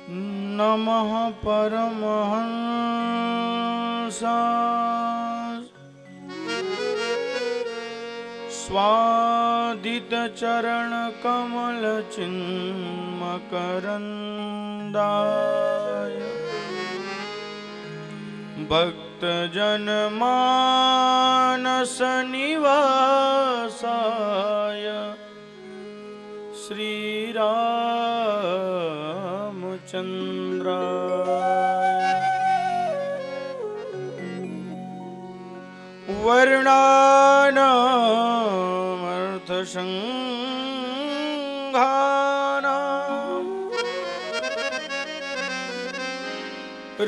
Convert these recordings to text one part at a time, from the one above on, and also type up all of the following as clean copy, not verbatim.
नमः परमहंसाय स्वादितचरणकमलचिन्मकरन्दाय भक्तजनमानसनिवासाय श्रीरामचन्द्राय वर्णानामर्थसंघानां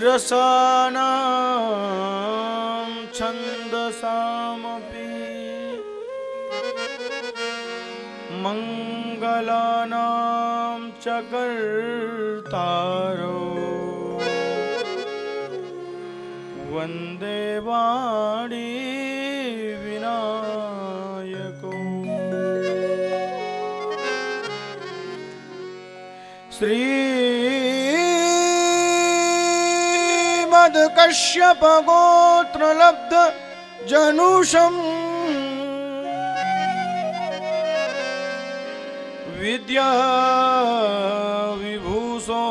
रसानां छन्दसामपि मङ्गलानां च कर्तारो वन्दे वाणी विनायको श्रीमद्कश्यप गोत्रलब्ध जनुषम् विद्या विभूषोन्नतम्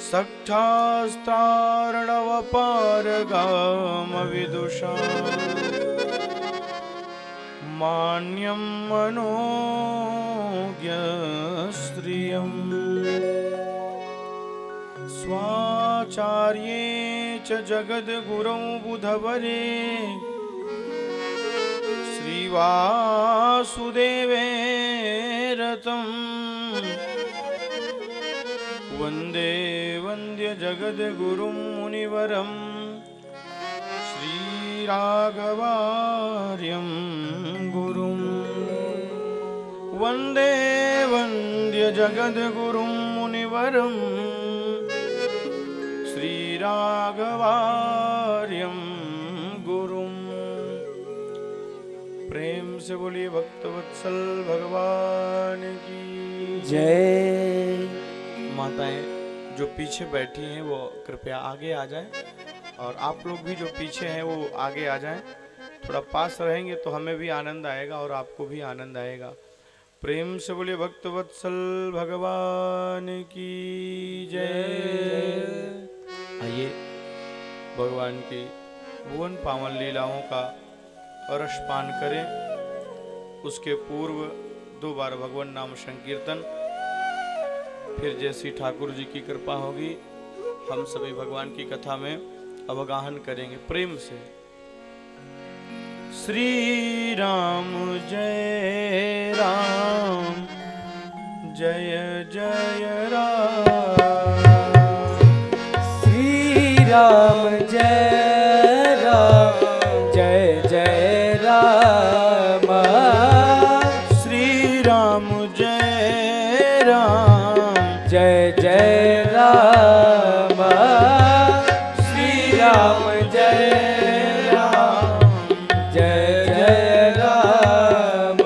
सख्यास्तार्णवपारगामविदुषा मान्यं मनोज्ञस्त्रियम् स्वाचार्ये च जगद्गुरौ बुधवरे श्रीवासुदेवे रतम् वन्दे वन्द्य जगद्गुरुं मुनिवरं श्रीराघवार्यं गुरुं वन्दे वन्द्य जगद्गुरुं मुनिवरं श्रीराघवार्यं गुरुं। प्रेम से बोलिए भक्तवत्सल भगवान की जय। माताएं जो पीछे बैठी हैं वो कृपया आगे आ जाएं और आप लोग भी जो पीछे हैं वो आगे आ जाएं। थोड़ा पास रहेंगे तो हमें भी आनंद आएगा और आपको भी आनंद आएगा। प्रेम से बोलिए भक्तवत्सल भगवान की जय। आइए भगवान की भुवन पावन लीलाओं का रसपान करें। उसके पूर्व 2 बार भगवान नाम संकीर्तन, फिर जैसी ठाकुर जी की कृपा होगी हम सभी भगवान की कथा में अवगाहन करेंगे प्रेम से। श्री राम जय राम जय जय राम। श्री राम जय राम जय जय राम। श्री राम जय राम जय जय राम। श्री राम जय राम जय जय राम।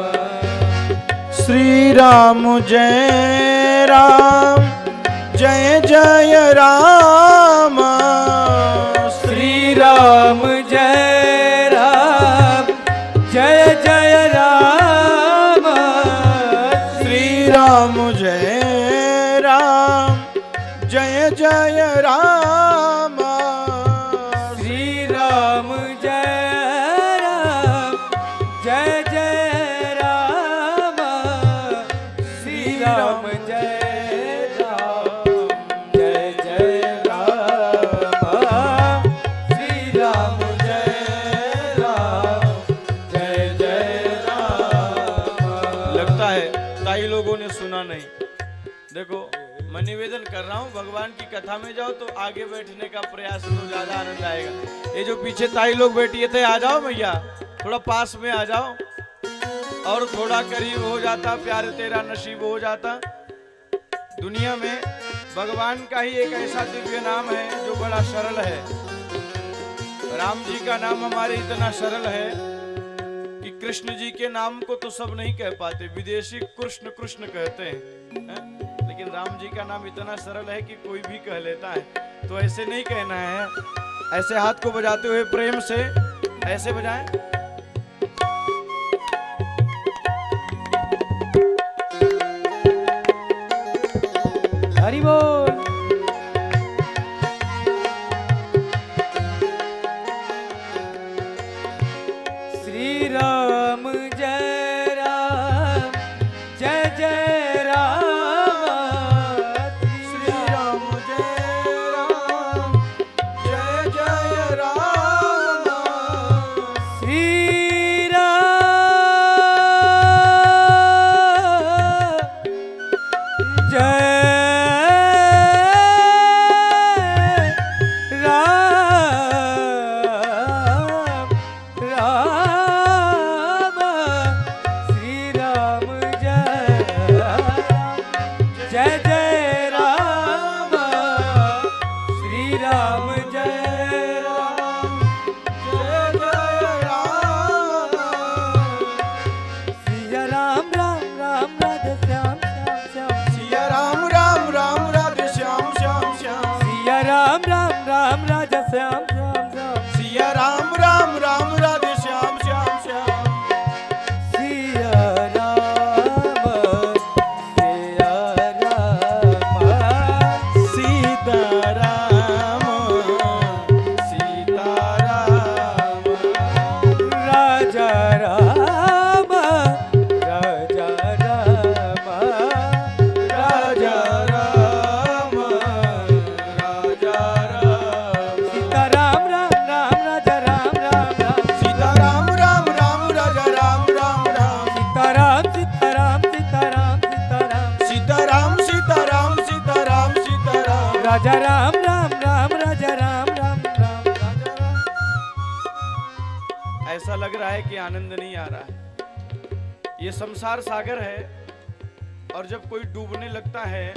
श्री राम जय राम जय जय राम। श्री राम जय राम जय जय राम। श्री राम जय राम जय जय राम। श्री राम जय राम जय जय राम। श्री राम जय राम जय जय राम। श्री राम जय राम जय जय राम। लगता है ताई लोगों ने सुना नहीं। देखो मैं निवेदन कर रहा हूँ भगवान की कथा में जाओ तो आगे बैठने का प्रयास तो ज्यादा आनंद आएगा। ये जो पीछे ताई लोग बैठी थे आ जाओ भैया, थोड़ा पास में आ जाओ और थोड़ा करीब हो जाता प्यार तेरा नसीब हो जाता। दुनिया में भगवान का ही एक ऐसा दिव्य नाम है जो बड़ा सरल है। राम जी का नाम हमारे इतना सरल है कि कृष्ण जी के नाम को तो सब नहीं कह पाते, विदेशी कृष्ण कृष्ण कहते हैं, लेकिन राम जी का नाम इतना सरल है कि कोई भी कह लेता है। तो ऐसे नहीं कहना है, ऐसे हाथ को बजाते हुए प्रेम से ऐसे बजाएं। हरि बोल। श्री राम जय राम, जय जय राम। श्री राम जय राम, जय जय राम। श्री राम जय राम राजा श्याम श्याम श्याम। सिया राम राम राम राधे श्याम श्याम श्याम। सिया राम सिया राम। सीता राम सीता राम। राजा राम राजा राम। राजा राम राजा राम। सीता राम राम राम राजा राम राम राम। सीता राम राम राम राजा राम राम राम। सीता राम सीता राम सीता राम सीता राम। सीता राम सीता राम सीता राम सीता राम। राजा राम राम राम राजा राम राम राम। राजा राम। ऐसा लग रहा है कि आनंद नहीं आ रहा है। ये संसार सागर है, और जब कोई डूबने लगता है,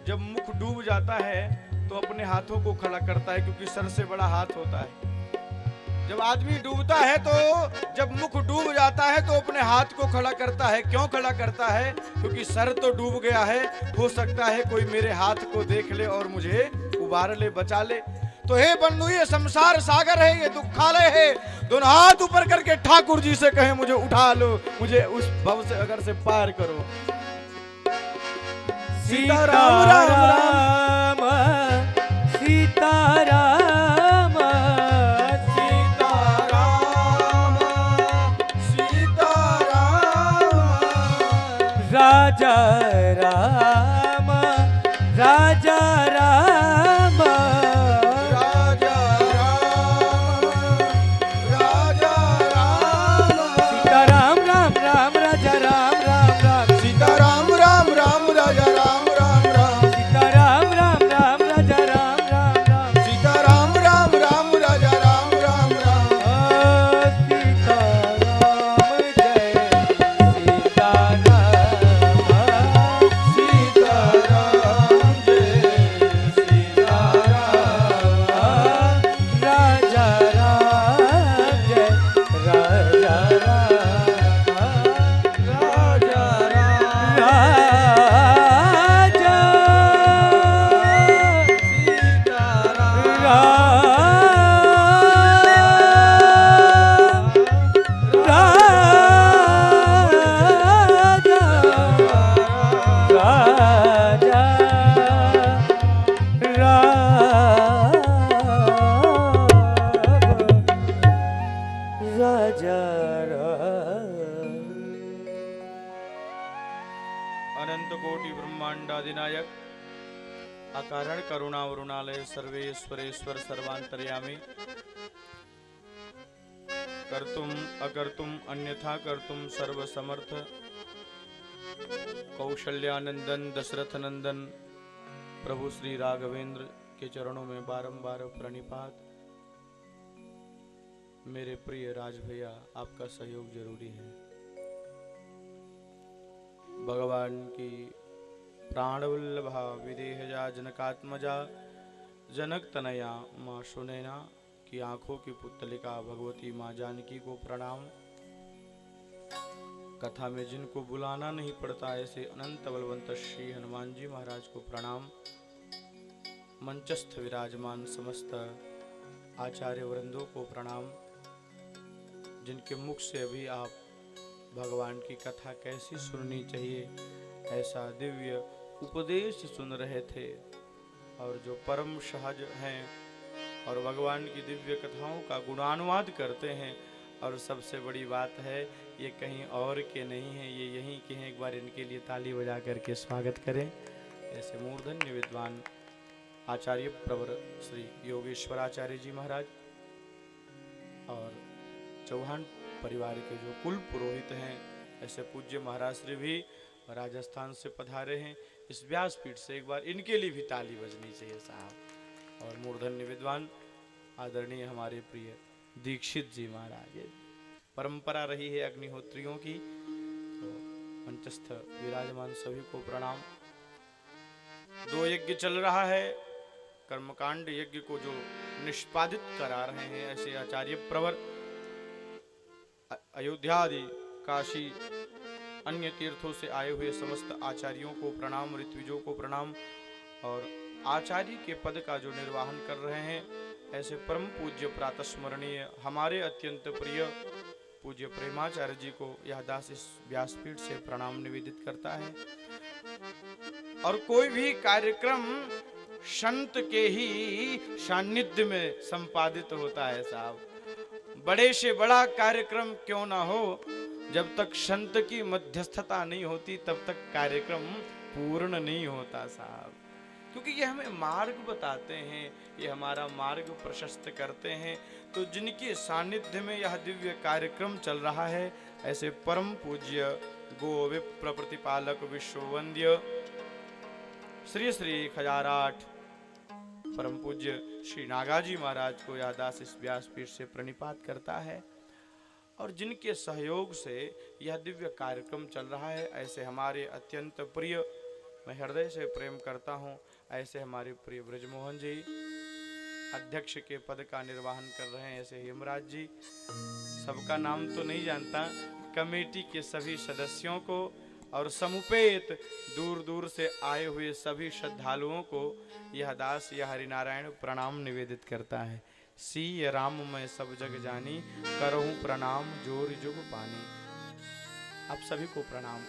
जब मुख डूब जाता है तो अपने हाथों को खड़ा करता है, क्योंकि सर से बड़ा हाथ होता है। जब आदमी डूबता है तो जब मुख डूब जाता है तो अपने हाथ को खड़ा करता है। क्यों खड़ा करता है? क्योंकि सर तो डूब गया है, हो सकता है कोई मेरे हाथ को देख ले और मुझे उबार ले, बचा ले। तो हे बंधु, ये संसार सागर है, ये दुखालय है। दोनों हाथ ऊपर करके ठाकुर जी से कहें, मुझे उठा लो, मुझे उस भव से अगर से पार करो। सीता राम राम राम सीता राम सीता राम सीता राम। राजा राम राजा राम। राजा राम राजा राम। सीता राम राम राम राजा राम राम राम। सीता राम राम राम राजा राम राम राम। सीता राम राम राम राजा राम राम राम। सीता राम राम राम राजा राम राम राम। सीता राम जय सीता राम। सीता राम जय सीता राम। राजा राम जय राजा राम। राजा राम राजा सीता राम। अनंत कोटि ब्रह्मांडाधिनायक अकारण करुणा वरुणालय सर्वेश्वरेश्वर सर्वांतर्यामी कर्तुम अकर्तुम अन्यथा कर्तुम सर्वसमर्थ कौशल्यानंदन दशरथ नंदन प्रभु श्री राघवेंद्र के चरणों में बारंबार प्रणिपात। मेरे प्रिय राज भैया, आपका सहयोग जरूरी है। भगवान की प्राणवल्लभा विदेहजा जनकात्मजा जनक तनया माँ सुनैना की आंखों की पुतलिका भगवती माँ जानकी को प्रणाम। कथा में जिनको बुलाना नहीं पड़ता, ऐसे अनंत बलवंत श्री हनुमान जी महाराज को प्रणाम। मंचस्थ विराजमान समस्त आचार्य वृंदों को प्रणाम, जिनके मुख से अभी आप भगवान की कथा कैसी सुननी चाहिए ऐसा दिव्य उपदेश सुन रहे थे, और जो परम सहज हैं और भगवान की दिव्य कथाओं का गुणानुवाद करते हैं। और सबसे बड़ी बात है, ये कहीं और के नहीं हैं, ये यहीं के हैं। एक बार इनके लिए ताली बजा करके स्वागत करें। ऐसे मूर्धन्य विद्वान आचार्य प्रवर श्री योगेश्वराचार्य जी महाराज और चौहान परिवार के जो कुल पुरोहित हैं, ऐसे पूज्य महाराज श्री भी राजस्थान से पधारे हैं। इस व्यासपीठ से एक बार इनके लिए भी ताली बजनी चाहिए साहब। और मूर्धन्य विद्वान आदरणीय हमारे प्रिय दीक्षित जी महाराज, परंपरा रही है अग्निहोत्रियों की, तो मंचस्थ विराजमान सभी को प्रणाम। 2 यज्ञ चल रहा है, कर्मकांड यज्ञ को जो निष्पादित करा रहे हैं, ऐसे आचार्य प्रवर अयोध्या आदि काशी अन्य तीर्थों से आए हुए समस्त आचार्यों को प्रणाम, ऋत्विजों को प्रणाम। और आचार्य के पद का जो निर्वाहन कर रहे हैं, ऐसे परम पूज्य प्रातस्मरणीय हमारे अत्यंत प्रिय पूज्य प्रेमाचार्य जी को यह दास इस व्यासपीठ से प्रणाम निवेदित करता है। और कोई भी कार्यक्रम संत के ही सानिध्य में संपादित होता है साहब। बड़े से बड़ा कार्यक्रम क्यों ना हो, जब तक संत की मध्यस्थता नहीं होती तब तक कार्यक्रम पूर्ण नहीं होता साहब। क्योंकि ये हमें मार्ग बताते हैं, ये हमारा मार्ग प्रशस्त करते हैं। तो जिनके सानिध्य में यह दिव्य कार्यक्रम चल रहा है, ऐसे परम पूज्य गो विप्र प्रतिपालक विश्ववंद्य श्री श्री खजाराठ परम पूज्य श्री नागाजी महाराज को यह दास इस व्यासपीठ से प्रणिपात करता है। और जिनके सहयोग से यह दिव्य कार्यक्रम चल रहा है, ऐसे हमारे अत्यंत प्रिय, मैं हृदय से प्रेम करता हूँ, ऐसे हमारे प्रिय ब्रजमोहन जी अध्यक्ष के पद का निर्वहन कर रहे हैं। ऐसे हेमराज जी, सबका नाम तो नहीं जानता, कमेटी के सभी सदस्यों को और समुपेत दूर दूर से आए हुए सभी श्रद्धालुओं को यह दास यह हरिनारायण प्रणाम निवेदित करता है। सी राम मैं सब जग जानी, करहूं प्रणाम जोर जुग पानी। आप सभी को प्रणाम।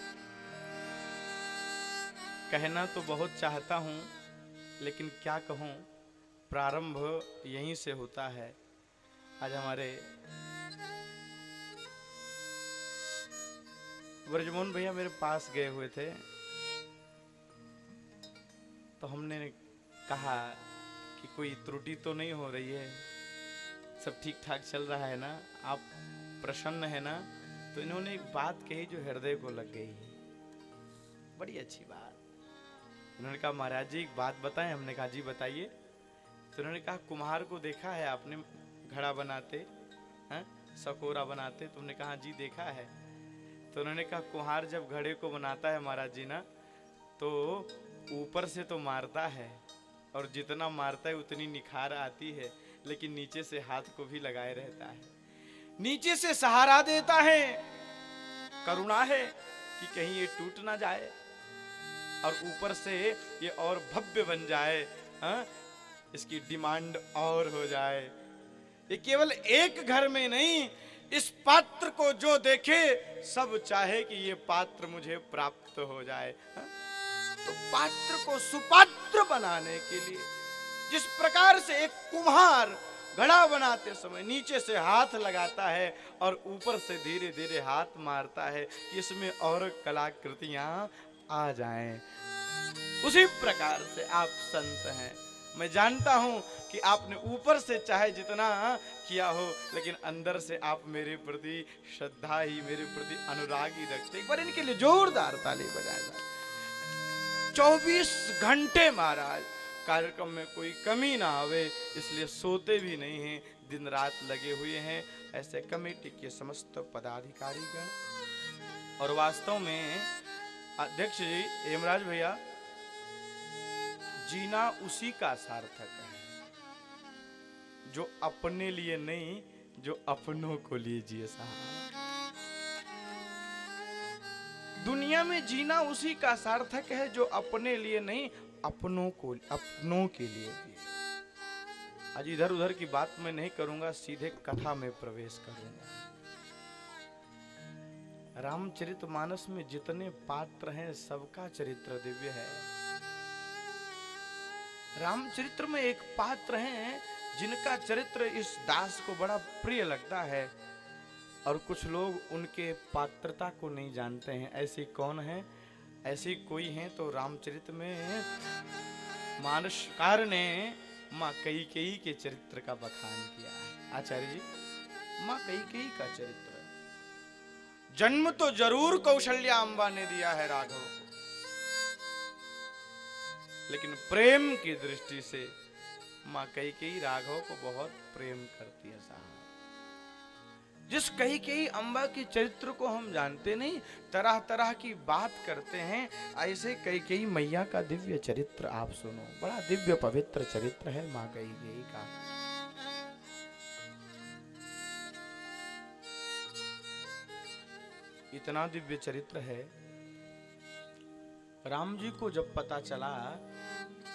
कहना तो बहुत चाहता हूं, लेकिन क्या कहूं, प्रारंभ यहीं से होता है। आज हमारे ब्रजमोहन भैया मेरे पास गए हुए थे, तो हमने कहा कि कोई त्रुटि तो नहीं हो रही है, सब ठीक ठाक चल रहा है ना, आप प्रसन्न है ना। तो इन्होंने एक बात कही जो हृदय को लग गई, बड़ी अच्छी बात। उन्होंने कहा महाराज जी एक बात बताएं। हमने कहा जी बताइए। तो उन्होंने कहा कुम्हार को देखा है आपने घड़ा बनाते, सकोरा बनाते? तुमने कहा जी देखा है। तो उन्होंने कहा कुम्हार जब घड़े को बनाता है महाराज जी ना, तो ऊपर से तो मारता है, और जितना मारता है उतनी निखार आती है, लेकिन नीचे से हाथ को भी लगाए रहता है, नीचे से सहारा देता है, करुणा है कि कहीं ये टूट ना जाए, और ऊपर से ये और भव्य बन जाए, इसकी डिमांड और हो जाए। ये केवल एक घर में नहीं, इस पात्र को जो देखे सब चाहे कि ये पात्र मुझे प्राप्त हो जाए। तो पात्र को सुपात्र बनाने के लिए जिस प्रकार से एक कुम्हार घड़ा बनाते समय नीचे से हाथ लगाता है और ऊपर से धीरे धीरे हाथ मारता है कि इसमें और कलाकृतियां आ जाएं, उसी प्रकार से आप संत हैं। मैं जानता हूं कि आपने ऊपर से चाहे जितना किया हो, लेकिन अंदर से आप मेरे प्रति श्रद्धा ही, मेरे प्रति अनुराग ही रखते। एक बार इनके लिए जोरदार ताली बजाएं। 24 घंटे महाराज कार्यक्रम में कोई कमी ना आवे, इसलिए सोते भी नहीं हैं, दिन रात लगे हुए हैं, ऐसे कमेटी के समस्त पदाधिकारीगण। और वास्तव में अध्यक्ष जी हेमराज भैया, जीना उसी का सार्थक है जो अपने लिए नहीं, जो अपनों को लिए जिए साहब। दुनिया में जीना उसी का सार्थक है जो अपने लिए नहीं, अपनों के लिए जिए। आज इधर उधर की बात मैं नहीं करूंगा, सीधे कथा में प्रवेश करूंगा। रामचरितमानस में जितने पात्र हैं सबका चरित्र दिव्य है। रामचरित्र में एक पात्र हैं जिनका चरित्र इस दास को बड़ा प्रिय लगता है और कुछ लोग उनके पात्रता को नहीं जानते हैं। ऐसी कौन है? ऐसी कोई है तो रामचरित में मानसकार ने माँ कैकेयी के चरित्र का बखान किया है। आचार्य जी, माँ कैकेयी का चरित्र, जन्म तो जरूर कौशल्या अम्बा ने दिया है राघव को, लेकिन प्रेम की दृष्टि से माँ कैकेयी राघव को बहुत प्रेम करती है साहब। जिस कैकेयी अम्बा के चरित्र को हम जानते नहीं, तरह तरह की बात करते हैं, ऐसे कैकेयी मैया का दिव्य चरित्र आप सुनो। बड़ा दिव्य पवित्र चरित्र है माँ कैकेयी का। इतना दिव्य चरित्र है, राम जी को जब पता चला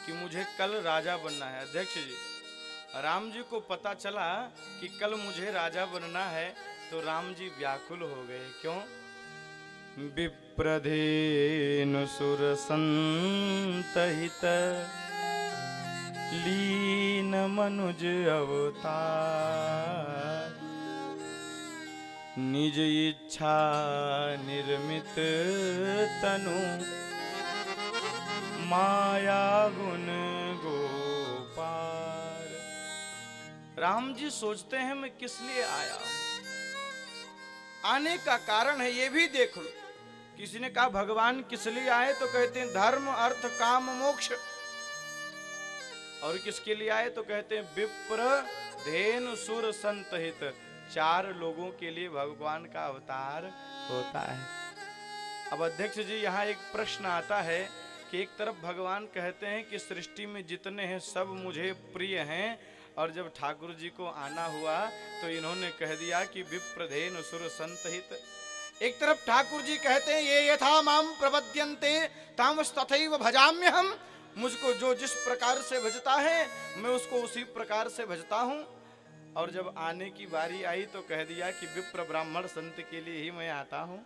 कि मुझे कल राजा बनना है, अध्यक्ष जी, राम जी को पता चला कि कल मुझे राजा बनना है, तो राम जी व्याकुल हो गए। क्यों? विप्रधेनु सुर संतहित लीन मनुज अवतार, निज इच्छा निर्मित तनु माया गुण गोपार। राम जी सोचते हैं मैं किस लिए आया हूं, आने का कारण है ये भी देख लो। किसी ने कहा भगवान किस लिए आए, तो कहते हैं धर्म अर्थ काम मोक्ष। और किसके लिए आए तो कहते हैं विप्र धेनु सुर संत हित। 4 लोगों के लिए भगवान का अवतार होता है। अब अध्यक्ष जी, यहाँ एक प्रश्न आता है कि एक तरफ भगवान कहते हैं कि सृष्टि में जितने हैं सब मुझे प्रिय हैं, और जब ठाकुर जी को आना हुआ तो इन्होंने कह दिया कि विप्रधेनु सुर संत हित। एक तरफ ठाकुर जी कहते हैं ये यथा माम प्रपद्यन्ते तामस्तथैव भजाम्यहम्, मुझको जो जिस प्रकार से भजता है मैं उसको उसी प्रकार से भजता हूँ। और जब आने की बारी आई तो कह दिया कि विप्र ब्राह्मण संत के लिए ही मैं आता हूँ।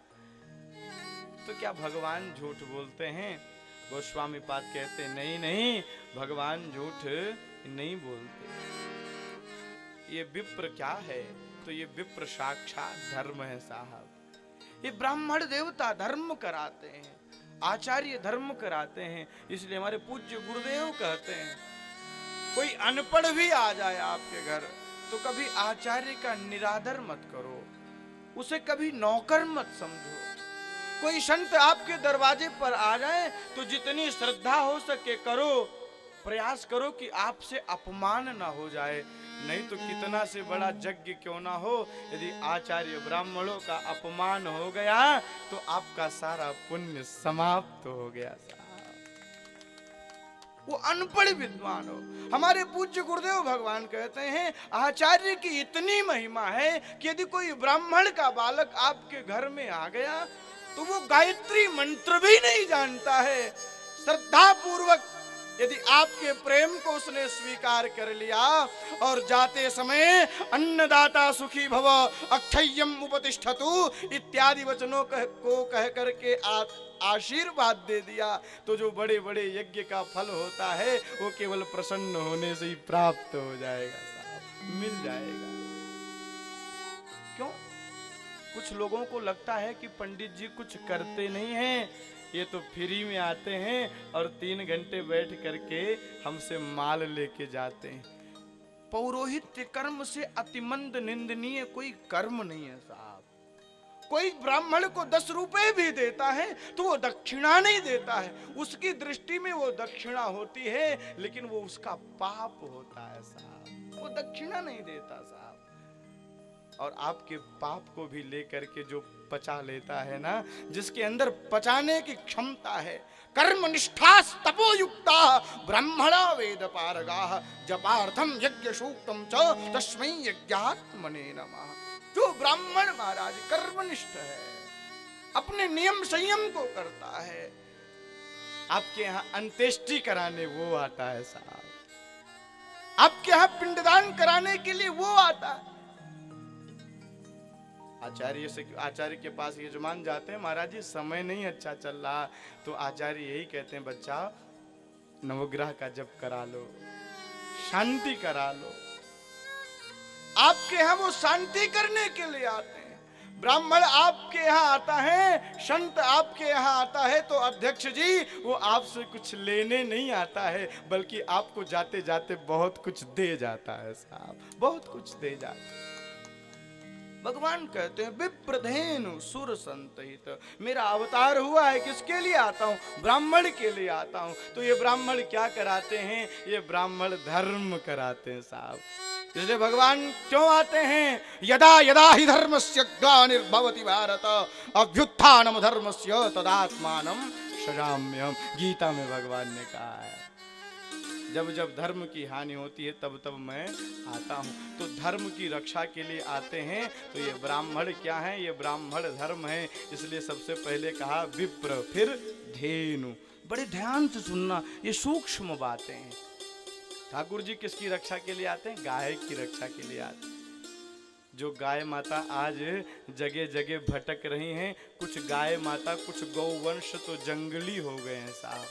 तो क्या भगवान झूठ बोलते हैं? गोस्वामी पाद कहते नहीं नहीं, भगवान झूठ नहीं बोलते। ये विप्र क्या है? तो ये विप्र साक्षात धर्म है साहब। ये ब्राह्मण देवता धर्म कराते हैं, आचार्य धर्म कराते हैं। इसलिए हमारे पूज्य गुरुदेव कहते हैं कोई अनपढ़ भी आ जाए आपके घर तो कभी आचार्य का निरादर मत करो, उसे कभी नौकर मत समझो। कोई संत आपके दरवाजे पर आ जाए तो जितनी श्रद्धा हो सके करो, प्रयास करो कि आपसे अपमान ना हो जाए। नहीं तो कितना से बड़ा यज्ञ क्यों ना हो, यदि आचार्य ब्राह्मणों का अपमान हो गया तो आपका सारा पुण्य समाप्त हो गया साहब। वो अनपढ़ विद्वान हो। हमारे पूज्य गुरुदेव भगवान कहते हैं आचार्य की इतनी महिमा है कि यदि कोई ब्राह्मण का बालक आपके घर में आ गया तो वो गायत्री मंत्र भी नहीं जानता है, श्रद्धा पूर्वक यदि आपके प्रेम को उसने स्वीकार कर लिया और जाते समय अन्नदाता सुखी भव अक्षय्यम उपतिष्ठतु इत्यादि वचनों को कह करके आशीर्वाद दे दिया, तो जो बड़े बड़े यज्ञ का फल होता है वो केवल प्रसन्न होने से ही प्राप्त हो जाएगा साहब, मिल जाएगा। क्यों? कुछ लोगों को लगता है कि पंडित जी कुछ करते नहीं हैं, ये तो फ्री में आते हैं और 3 घंटे बैठ करके हमसे माल लेके जाते हैं। पौरोहित्य कर्म से अतिमंद निंदनीय कोई कर्म नहीं है साहब। कोई ब्राह्मण को 10 रुपए भी देता है तो वो दक्षिणा नहीं देता है, उसकी दृष्टि में वो दक्षिणा होती है, लेकिन वो उसका पाप होता है साहब, वो दक्षिणा नहीं देता साहब। और आपके पाप को भी लेकर के जो पचा लेता है ना, जिसके अंदर पचाने की क्षमता है, कर्म निष्ठा तपोयुक्ता ब्राह्मणा वेद पारगाः जपार्थम यज्ञ सूक्तम च तस्मै यज्ञात्मने नमः। जो ब्राह्मण महाराज कर्मनिष्ठ है, अपने नियम संयम को करता है। आपके यहाँ अंत्येष्टि कराने वो आता है साहब, आपके यहाँ पिंडदान कराने के लिए वो आता है। आचार्य के पास यजमान जाते हैं, महाराज जी समय नहीं अच्छा चल रहा, तो आचार्य यही कहते हैं, बच्चा नवग्रह का जप करा लो, शांति करा लो। आपके यहाँ वो शांति करने के लिए आते हैं। ब्राह्मण आपके यहाँ आता है, संत आपके यहाँ आता है, तो अध्यक्ष जी वो आपसे कुछ लेने नहीं आता है, बल्कि आपको जाते जाते बहुत कुछ दे जाता है साहब, बहुत कुछ दे जाता है। भगवान कहते हैं विप्रधेनु सुर संतहित, मेरा अवतार हुआ है किसके लिए आता हूँ? ब्राह्मण के लिए आता हूँ। तो ये ब्राह्मण क्या कराते हैं? ये ब्राह्मण धर्म कराते हैं साहब। इसलिए भगवान क्यों आते हैं? यदा यदा ही धर्मस्य ग्लानिर्भवति भारत अभ्युत्थानम धर्मस्य तदात्मानं सृजाम्यहम्, गीता में भगवान ने कहा है। जब जब धर्म की हानि होती है तब तब मैं आता हूँ। तो धर्म की रक्षा के लिए आते हैं। तो ये ब्राह्मण क्या है? ये ब्राह्मण धर्म है। इसलिए सबसे पहले कहा विप्र, फिर धेनु। बड़े ध्यान से सुनना, ये सूक्ष्म बातें हैं। ठाकुर जी किसकी रक्षा के लिए आते हैं? गाय की रक्षा के लिए आते हैं। जो गाय माता आज जगह जगह भटक रही हैं, कुछ गाय माता, कुछ गौवंश तो जंगली हो गए हैं साहब।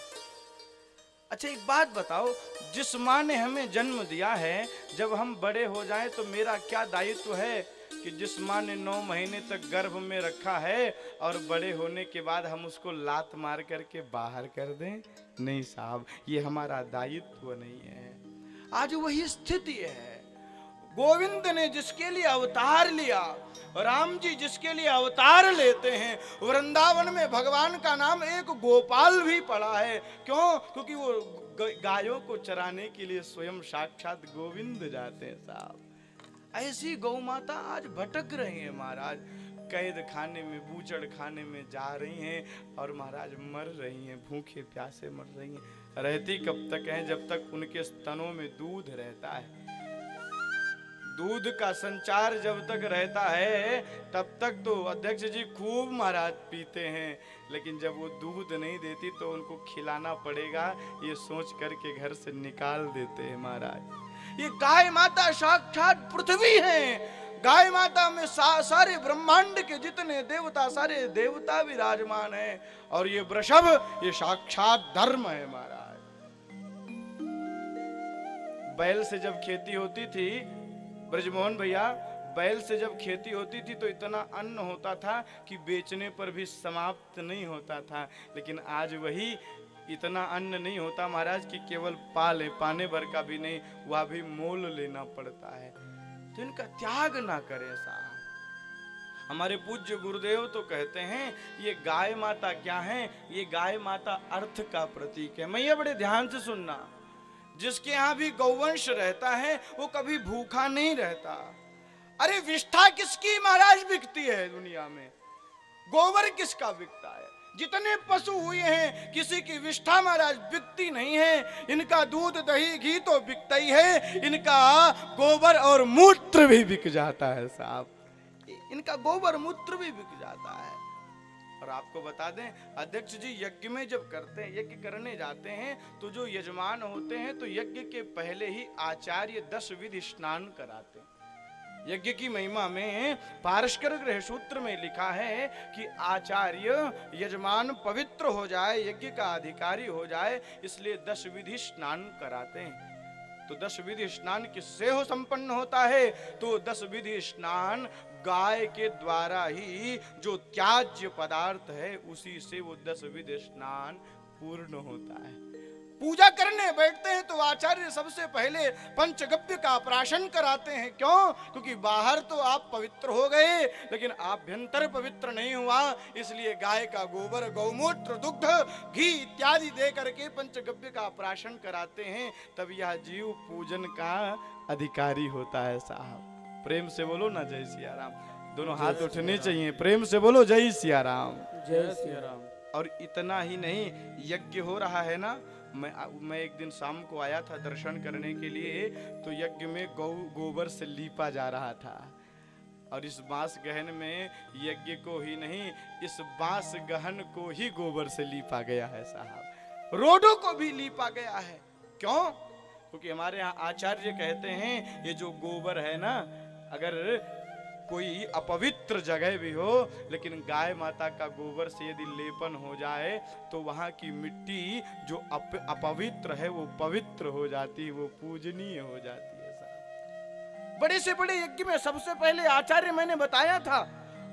अच्छा एक बात बताओ, जिस माँ ने हमें जन्म दिया है, जब हम बड़े हो जाएं तो मेरा क्या दायित्व है कि जिस माँ ने 9 महीने तक गर्भ में रखा है और बड़े होने के बाद हम उसको लात मार करके बाहर कर दें? नहीं साहब, ये हमारा दायित्व नहीं है। आज वही स्थिति है। गोविंद ने जिसके लिए अवतार लिया, राम जी जिसके लिए अवतार लेते हैं, वृंदावन में भगवान का नाम एक गोपाल भी पड़ा है। क्यों? क्योंकि वो गायों को चराने के लिए स्वयं साक्षात गोविंद जाते हैं साहब। ऐसी गौ माता आज भटक रही है महाराज, कैद खाने में, बूचड़ खाने में जा रही हैं और महाराज मर रही हैं, भूखे प्यासे मर रही हैं। रहती कब तक हैं? जब तक उनके स्तनों में दूध रहता है। दूध का संचार जब तक रहता है तब तक तो अध्यक्ष जी खूब महाराज पीते हैं, लेकिन जब वो दूध नहीं देती तो उनको खिलाना पड़ेगा, ये सोच करके घर से निकाल देते हैं महाराज। ये गाय माता साक्षात पृथ्वी है। गाय माता में सारे ब्रह्मांड के जितने देवता, सारे देवता विराजमान हैं। और ये वृषभ, ये साक्षात धर्म है महाराज। बैल से जब खेती होती थी, ब्रजमोहन भैया, बैल से जब खेती होती थी तो इतना अन्न होता था कि बेचने पर भी समाप्त नहीं होता था। लेकिन आज वही इतना अन्न नहीं होता महाराज कि केवल पाने भर का भी नहीं, वह भी मोल लेना पड़ता है। तो इनका त्याग ना करें साहब। हमारे पूज्य गुरुदेव तो कहते हैं ये गाय माता क्या है? ये गाय माता अर्थ का प्रतीक है। मैया बड़े ध्यान से सुनना, जिसके यहाँ भी गौवंश रहता है वो कभी भूखा नहीं रहता। अरे विष्ठा किसकी महाराज बिकती है दुनिया में? गोबर किसका बिकता है? जितने पशु हुए हैं किसी की विष्ठा महाराज बिकती नहीं है। इनका दूध दही घी तो बिकता ही है, इनका गोबर और मूत्र भी बिक जाता है साहब। इनका गोबर मूत्र भी बिक जाता है। और आपको बता दें अध्यक्ष जी, यज्ञ में जब करते हैं, यज्ञ करने जाते हैं, तो जो यजमान होते हैं तो यज्ञ के पहले ही आचार्य 10 विधि स्नान कराते हैं। यज्ञ की महिमा में पारस्कर गृह सूत्र में लिखा है कि आचार्य यजमान पवित्र हो जाए, यज्ञ का अधिकारी हो जाए, इसलिए 10 विधि स्नान कराते हैं। तो 10 विधि स्नान किससे हो संपन्न होता है? तो 10 विधि स्नान गाय के द्वारा ही, जो त्याज्य पदार्थ है उसी से वो 10 विधि स्नान पूर्ण होता है। पूजा करने बैठते हैं तो आचार्य सबसे पहले पंचगव्य का प्राशन कराते हैं। क्यों? क्योंकि बाहर तो आप पवित्र हो गए, लेकिन आभ्यंतर पवित्र नहीं हुआ, इसलिए गाय का गोबर, गौमूत्र, दुग्ध, घी इत्यादि दे करके पंचगव्य का प्राशन कराते हैं। तब यह जीव पूजन का अधिकारी होता है साहब। प्रेम से बोलो ना जय सिया राम। दोनों हाथ उठने चाहिए, प्रेम से बोलो जय सिया राम। जय सिया राम। और इतना ही नहीं, यज्ञ हो रहा है ना, मैं एक दिन शाम को आया था दर्शन करने के लिए, तो यज्ञ में गोबर से लीपा जा रहा था। और इस बांस गहन में यज्ञ को ही नहीं, इस बांस गहन को ही गोबर से लीपा गया है साहब, रोडों को भी लीपा गया है। क्यों? क्योंकि हमारे यहाँ आचार्य कहते हैं ये जो गोबर है ना, अगर कोई अपवित्र जगह भी हो लेकिन गाय माता का गोबर से यदि लेपन हो जाए तो वहाँ की मिट्टी जो अपवित्र है वो पवित्र हो जाती है, वो पूजनीय हो जाती है साहब। बड़े से बड़े यज्ञ में सबसे पहले आचार्य, मैंने बताया था,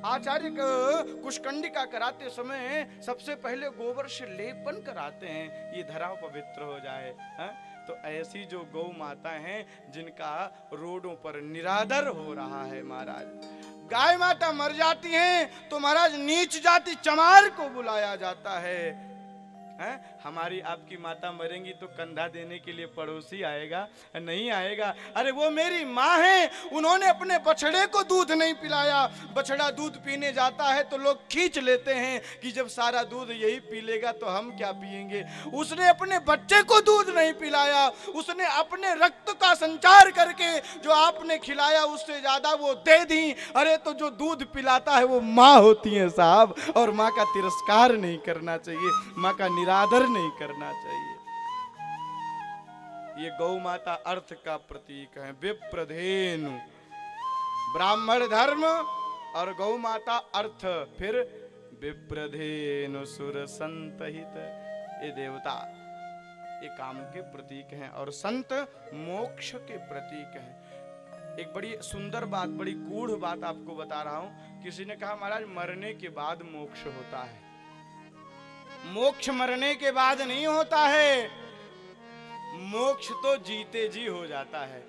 आचार्य कुशकंडिका कराते समय सबसे पहले गोबर से लेपन कराते हैं, ये धरा पवित्र हो जाए। हा? तो ऐसी जो गौ माता हैं जिनका रोडों पर निरादर हो रहा है महाराज, गाय माता मर जाती हैं तो महाराज नीच जाति चमार को बुलाया जाता है। हमारी आपकी माता मरेंगी तो कंधा देने के लिए पड़ोसी आएगा? नहीं आएगा। अरे वो मेरी माँ है, उन्होंने अपने बछड़े को दूध नहीं पिलाया, बछड़ा दूध पीने जाता है तो लोग खींच लेते हैं कि जब सारा दूध यही पी लेगा तो हम क्या पिएंगे। उसने अपने बच्चे को दूध नहीं पिलाया, उसने अपने रक्त का संचार करके जो आपने खिलाया उससे ज्यादा वो दे दी। अरे तो जो दूध पिलाता है वो माँ होती है साहब, और माँ का तिरस्कार नहीं करना चाहिए, माँ का निरादर नहीं करना चाहिए। ये गौ माता अर्थ का प्रतीक है, विप्रधेनु, ब्राह्मण धर्म और गौ माता अर्थ, फिर विप्रधेनु सुर संत हित, ये देवता ये काम के प्रतीक हैं और संत मोक्ष के प्रतीक हैं। एक बड़ी सुंदर बात, बड़ी गूढ़ बात आपको बता रहा हूं। किसी ने कहा महाराज मरने के बाद मोक्ष होता है। मोक्ष मरने के बाद नहीं होता है, मोक्ष तो जीते जी हो जाता है।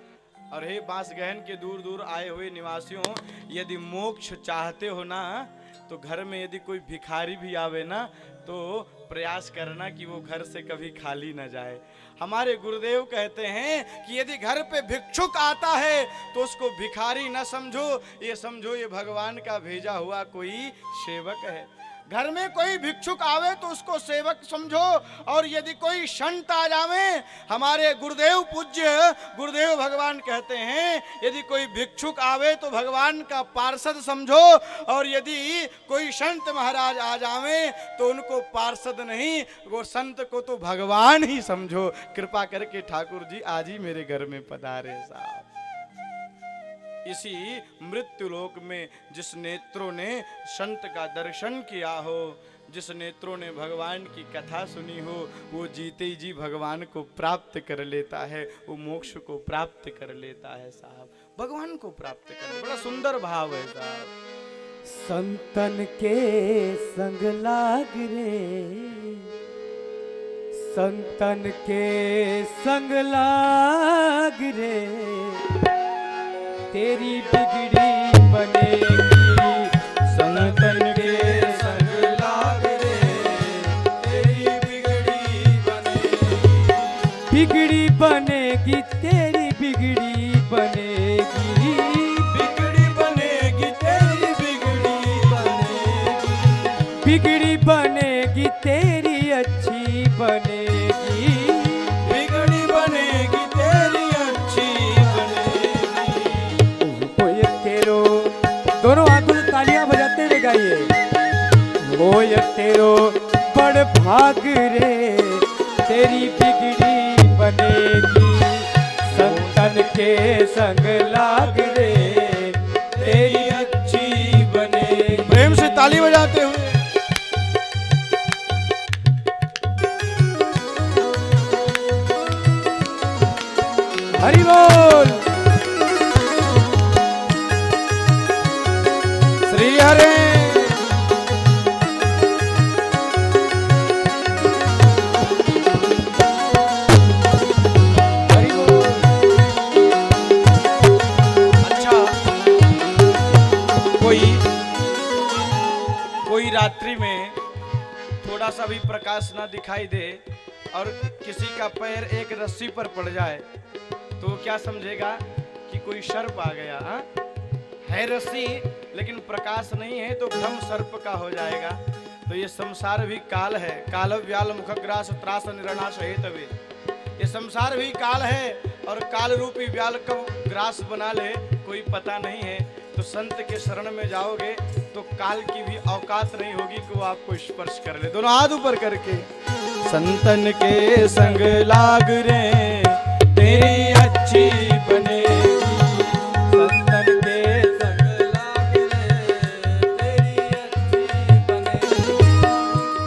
और हे बांसगहन के दूर दूर आए हुए निवासियों, यदि मोक्ष चाहते हो ना तो घर में यदि कोई भिखारी भी आवे ना तो प्रयास करना कि वो घर से कभी खाली ना जाए। हमारे गुरुदेव कहते हैं कि यदि घर पे भिक्षुक आता है तो उसको भिखारी ना समझो, ये समझो ये भगवान का भेजा हुआ कोई सेवक है। घर में कोई भिक्षुक आवे तो उसको सेवक समझो, और यदि कोई संत आ जावे, हमारे गुरुदेव पूज्य गुरुदेव भगवान कहते हैं यदि कोई भिक्षुक आवे तो भगवान का पार्षद समझो, और यदि कोई संत महाराज आ जावे तो उनको पार्षद नहीं, वो संत को तो भगवान ही समझो। कृपा करके ठाकुर जी आज ही मेरे घर में पधारे साहब। इसी मृत्युलोक में जिस नेत्रों ने संत का दर्शन किया हो, जिस नेत्रों ने भगवान की कथा सुनी हो, वो जीते ही जी भगवान को प्राप्त कर लेता है, वो मोक्ष को प्राप्त कर लेता है साहब, भगवान को प्राप्त कर। बड़ा सुंदर भाव है साहब। संतन के संग लाग रे, संतन के संग लाग रे, तेरी बिगड़ी बनेगी। संतन के संग लाग रे, तेरी बिगड़ी बनेगी। बिगड़ी बनेगी, तेरी बिगड़ी बनेगी। बिगड़ी बनेगी, तेरी बिगड़ी बनेगी। बिगड़ी बनेगी, तेरी अच्छी बनेगी। बिगड़ी बनेगी, तेरी अच्छी बनेगी। ओए तेरो, दोनों हाथों से तालियां बजाते हुए गाइए। ओए तेरो बड़ भाग रे, तेरी बिगड़ी बनेगी। संतन के संग लाग रे, तेरी अच्छी बनेगी। प्रेम से ताली बजाते हुए हरि बोल। श्री हरे। हरि बोल। अच्छा, कोई रात्रि में थोड़ा सा भी प्रकाश ना दिखाई दे और किसी का पैर एक रस्सी पर पड़ जाए तो क्या समझेगा कि कोई सर्प आ गया। हा? है रस्सी लेकिन प्रकाश नहीं है तो भ्रम सर्प का हो जाएगा। तो ये संसार भी काल है, काल व्याल मुखग्रास त्रास निरनाश हेतवे। ये संसार भी काल है और काल रूपी व्याल कब ग्रास बना ले कोई पता नहीं है। तो संत के शरण में जाओगे तो काल की भी औकात नहीं होगी कि वो आपको स्पर्श कर ले। दोनों हाथ ऊपर करके संतन के संग लाग रे तेरी अच्छी बनेगी, संतन के संग लाग रे तेरी अच्छी बनेगी।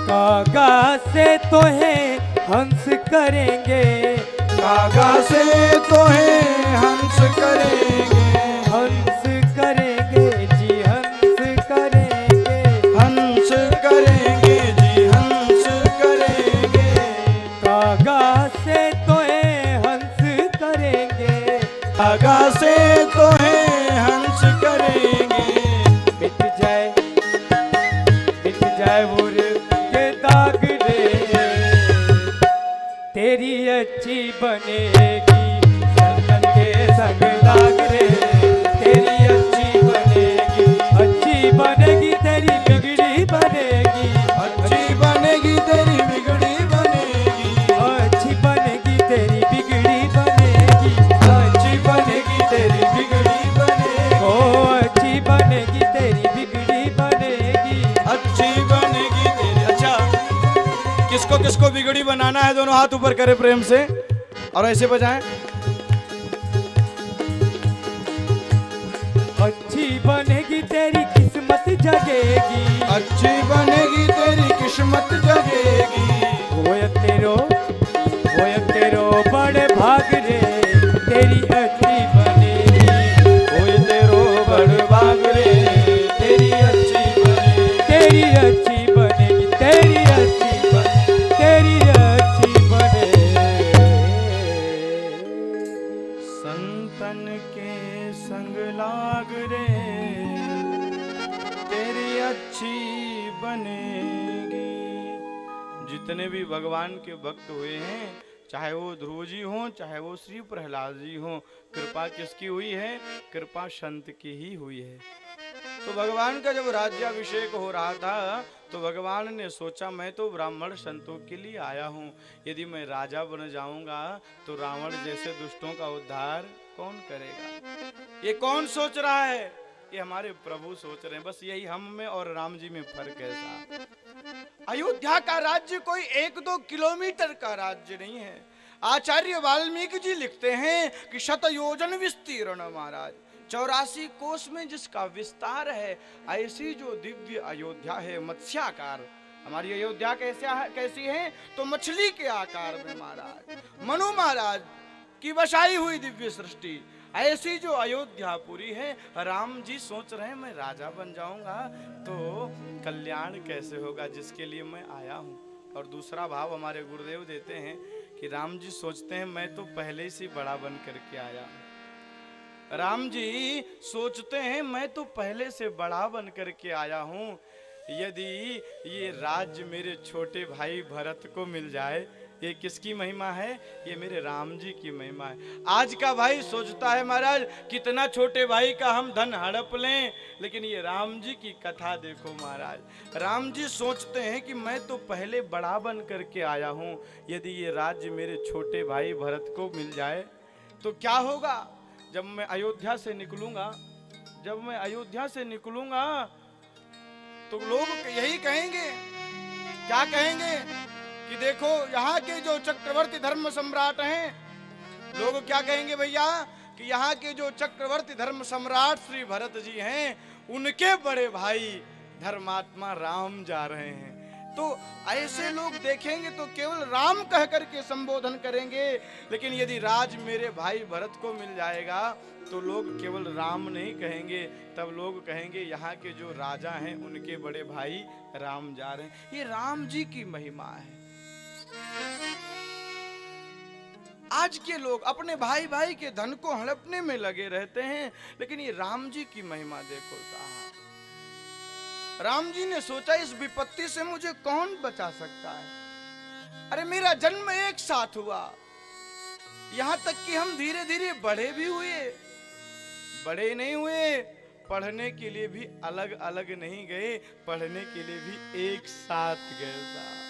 कागा से तो है हंस करेंगे, कागा से तो है हंस करेंगे, हंस करेंगे जी हंस करेंगे, हंस करेंगे जी हंस करेंगे। कागा से तो है हंस करेंगे, कागा से तो है हंस करेंगे। मिट जाए मुर के दाग रे तेरी अच्छी बनेगी, संतन के संग लाग रे तेरी अच्छी बनेगी, अच्छी बनेगी तेरी बिगड़ी बनेगी, अच्छी बनेगी तेरी बिगड़ी बनेगी, अच्छी बनेगी तेरी बिगड़ी बनेगी, अच्छी बनेगी तेरी बिगड़ी बनेगी, ओ अच्छी बनेगी तेरी बिगड़ी बनेगी, अच्छी बनेगी तेरी। अच्छा, किसको किसको बिगड़ी बनाना है दोनों हाथ ऊपर करें प्रेम से और ऐसे बजाएं। अच्छी बनेगी तेरी किस्मत जगेगी, अच्छी बनेगी तेरी किस्मत जगेगी, होय तेरो बड़े भाग रे तेरी अच्छी बनेगी, होय तेरो बड़ भाग रे तेरी अच्छी बनेगी, तेरी अच्छी बनेगी, तेरी अच्छी बनेगी, तेरी अच्छी बनेगी। संतन के संग लाग रे तेरी अच्छी बनेगी। जितने भी भगवान के भक्त हुए हैं, चाहे वो ध्रुव जी हों, चाहे वो श्री प्रहलाद जी हों, कृपा किसकी हुई है? कृपा संत की ही हुई है। तो भगवान का जब राज्याभिषेक हो रहा था तो भगवान ने सोचा मैं तो ब्राह्मण संतों के लिए आया हूँ, यदि मैं राजा बन जाऊंगा तो रावण जैसे दुष्टों का उद्धार कौन करेगा? ये कौन सोच रहा है? ये हमारे प्रभु सोच रहे हैं। बस यही हम में और राम जी में फर्क है साहब। अयोध्या का राज्य कोई 1-2 किलोमीटर का राज्य नहीं है। आचार्य वाल्मीकि जी लिखते हैं कि 100 योजन विस्तीर्ण महाराज, 84 कोस में जिसका विस्तार है, ऐसी जो दिव्य अयोध्या है मत्स्याकार। हमारी अयोध्या कैसी है? तो मछली के आकार में महाराज, मनु महाराज की बसाई हुई दिव्य सृष्टि, ऐसी जो अयोध्या पूरी है। राम जी सोच रहे हैं मैं राजा बन जाऊंगा तो कल्याण कैसे होगा, जिसके लिए मैं आया हूं। और दूसरा भाव हमारे गुरुदेव देते हैं कि राम जी सोचते हैं मैं तो पहले से बड़ा बन करके आया हूं। राम जी सोचते हैं मैं तो पहले से बड़ा बन करके आया हूं, यदि ये राज्य मेरे छोटे भाई भरत को मिल जाए। ये किसकी महिमा है? ये मेरे राम जी की महिमा है। आज का भाई सोचता है महाराज कितना छोटे भाई का हम धन हड़प लें, लेकिन ये राम जी की कथा देखो महाराज। राम जी सोचते हैं कि मैं तो पहले बड़ा बन करके आया हूं, यदि ये राज्य मेरे छोटे भाई भरत को मिल जाए तो क्या होगा? जब मैं अयोध्या से निकलूंगा, जब मैं अयोध्या से निकलूंगा तो लोग यही कहेंगे, क्या कहेंगे कि देखो यहाँ के जो चक्रवर्ती धर्म सम्राट हैं, लोग क्या कहेंगे भैया कि यहाँ के जो चक्रवर्ती धर्म सम्राट श्री भरत जी हैं, उनके बड़े भाई धर्मात्मा राम जा रहे हैं। तो ऐसे लोग देखेंगे तो केवल राम कह करके संबोधन करेंगे, लेकिन यदि राज मेरे भाई भरत को मिल जाएगा तो लोग केवल राम नहीं कहेंगे, तब लोग कहेंगे यहाँ के जो राजा हैं उनके बड़े भाई राम जा रहे हैं। ये राम जी की महिमा है। आज के लोग अपने भाई भाई के धन को हड़पने में लगे रहते हैं, लेकिन ये राम जी की महिमा देखो साहब। राम जी ने सोचा इस विपत्ति से मुझे कौन बचा सकता है। अरे मेरा जन्म एक साथ हुआ, यहां तक कि हम धीरे धीरे बड़े भी हुए, बड़े नहीं हुए, पढ़ने के लिए भी अलग अलग नहीं गए, पढ़ने के लिए भी एक साथ गए साहब।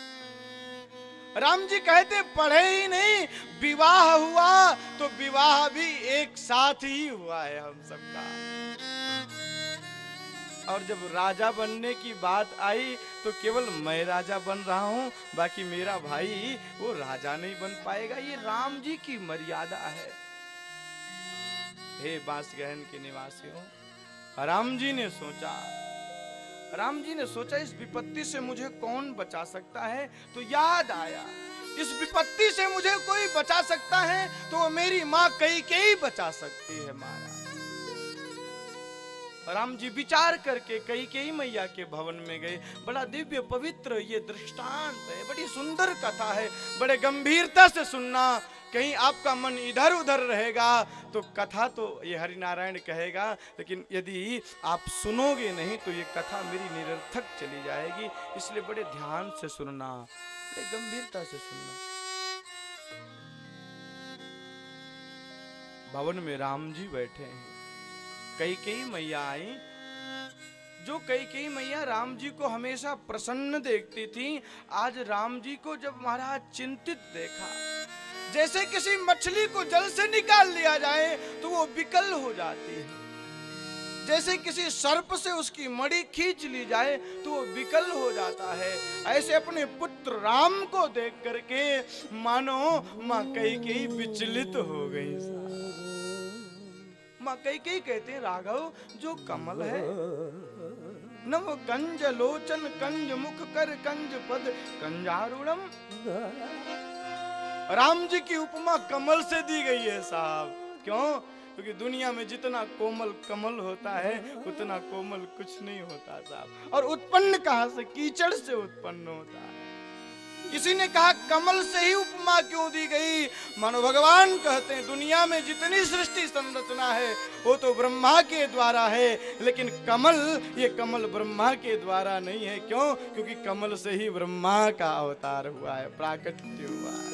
राम जी कहते पढ़े ही नहीं, विवाह हुआ तो विवाह भी एक साथ ही हुआ है हम सबका। और जब राजा बनने की बात आई तो केवल मैं राजा बन रहा हूं, बाकी मेरा भाई वो राजा नहीं बन पाएगा। ये राम जी की मर्यादा है। हे बांसगहन के निवासियों, राम जी ने सोचा इस विपत्ति से मुझे कौन बचा सकता है। तो याद आया, इस विपत्ति से मुझे कोई बचा सकता है तो मेरी माँ कैकेयी बचा सकती है महाराज। राम जी विचार करके कैकेयी मैया के भवन में गए। बड़ा दिव्य पवित्र ये दृष्टांत है, बड़ी सुंदर कथा है, बड़े गंभीरता से सुनना। कहीं आपका मन इधर उधर रहेगा तो कथा तो ये हरिनारायण कहेगा, लेकिन यदि आप सुनोगे नहीं तो ये कथा मेरी निरर्थक चली जाएगी। इसलिए बड़े ध्यान से सुनना, बड़े गंभीरता से सुनना। भवन में राम जी बैठे हैं, कैकेयी मैया आई। जो कैकेयी मैया राम जी को हमेशा प्रसन्न देखती थी, आज राम जी को जब महाराज चिंतित देखा, जैसे किसी मछली को जल से निकाल लिया जाए तो वो विकल हो जाती है, जैसे किसी सर्प से उसकी मणि खींच ली जाए तो वो विकल हो जाता है, ऐसे अपने पुत्र राम को देख करके मानो मां कैकेयी विचलित हो गई। मां कैकेयी कहते हैं, राघव जो कमल है नव कंज लोचन कंज मुख कर कंज पद कंजारुणम। राम जी की उपमा कमल से दी गई है साहब। क्यों? क्योंकि दुनिया में जितना कोमल कमल होता है उतना कोमल कुछ नहीं होता साहब। और उत्पन्न कहां से? कीचड़ से उत्पन्न होता है। किसी ने कहा कमल से ही उपमा क्यों दी गई? मानो भगवान कहते हैं दुनिया में जितनी सृष्टि संरचना है वो तो ब्रह्मा के द्वारा है, लेकिन कमल, ये कमल ब्रह्मा के द्वारा नहीं है। क्यों? क्योंकि कमल से ही ब्रह्मा का अवतार हुआ है, प्राकट्य हुआ है।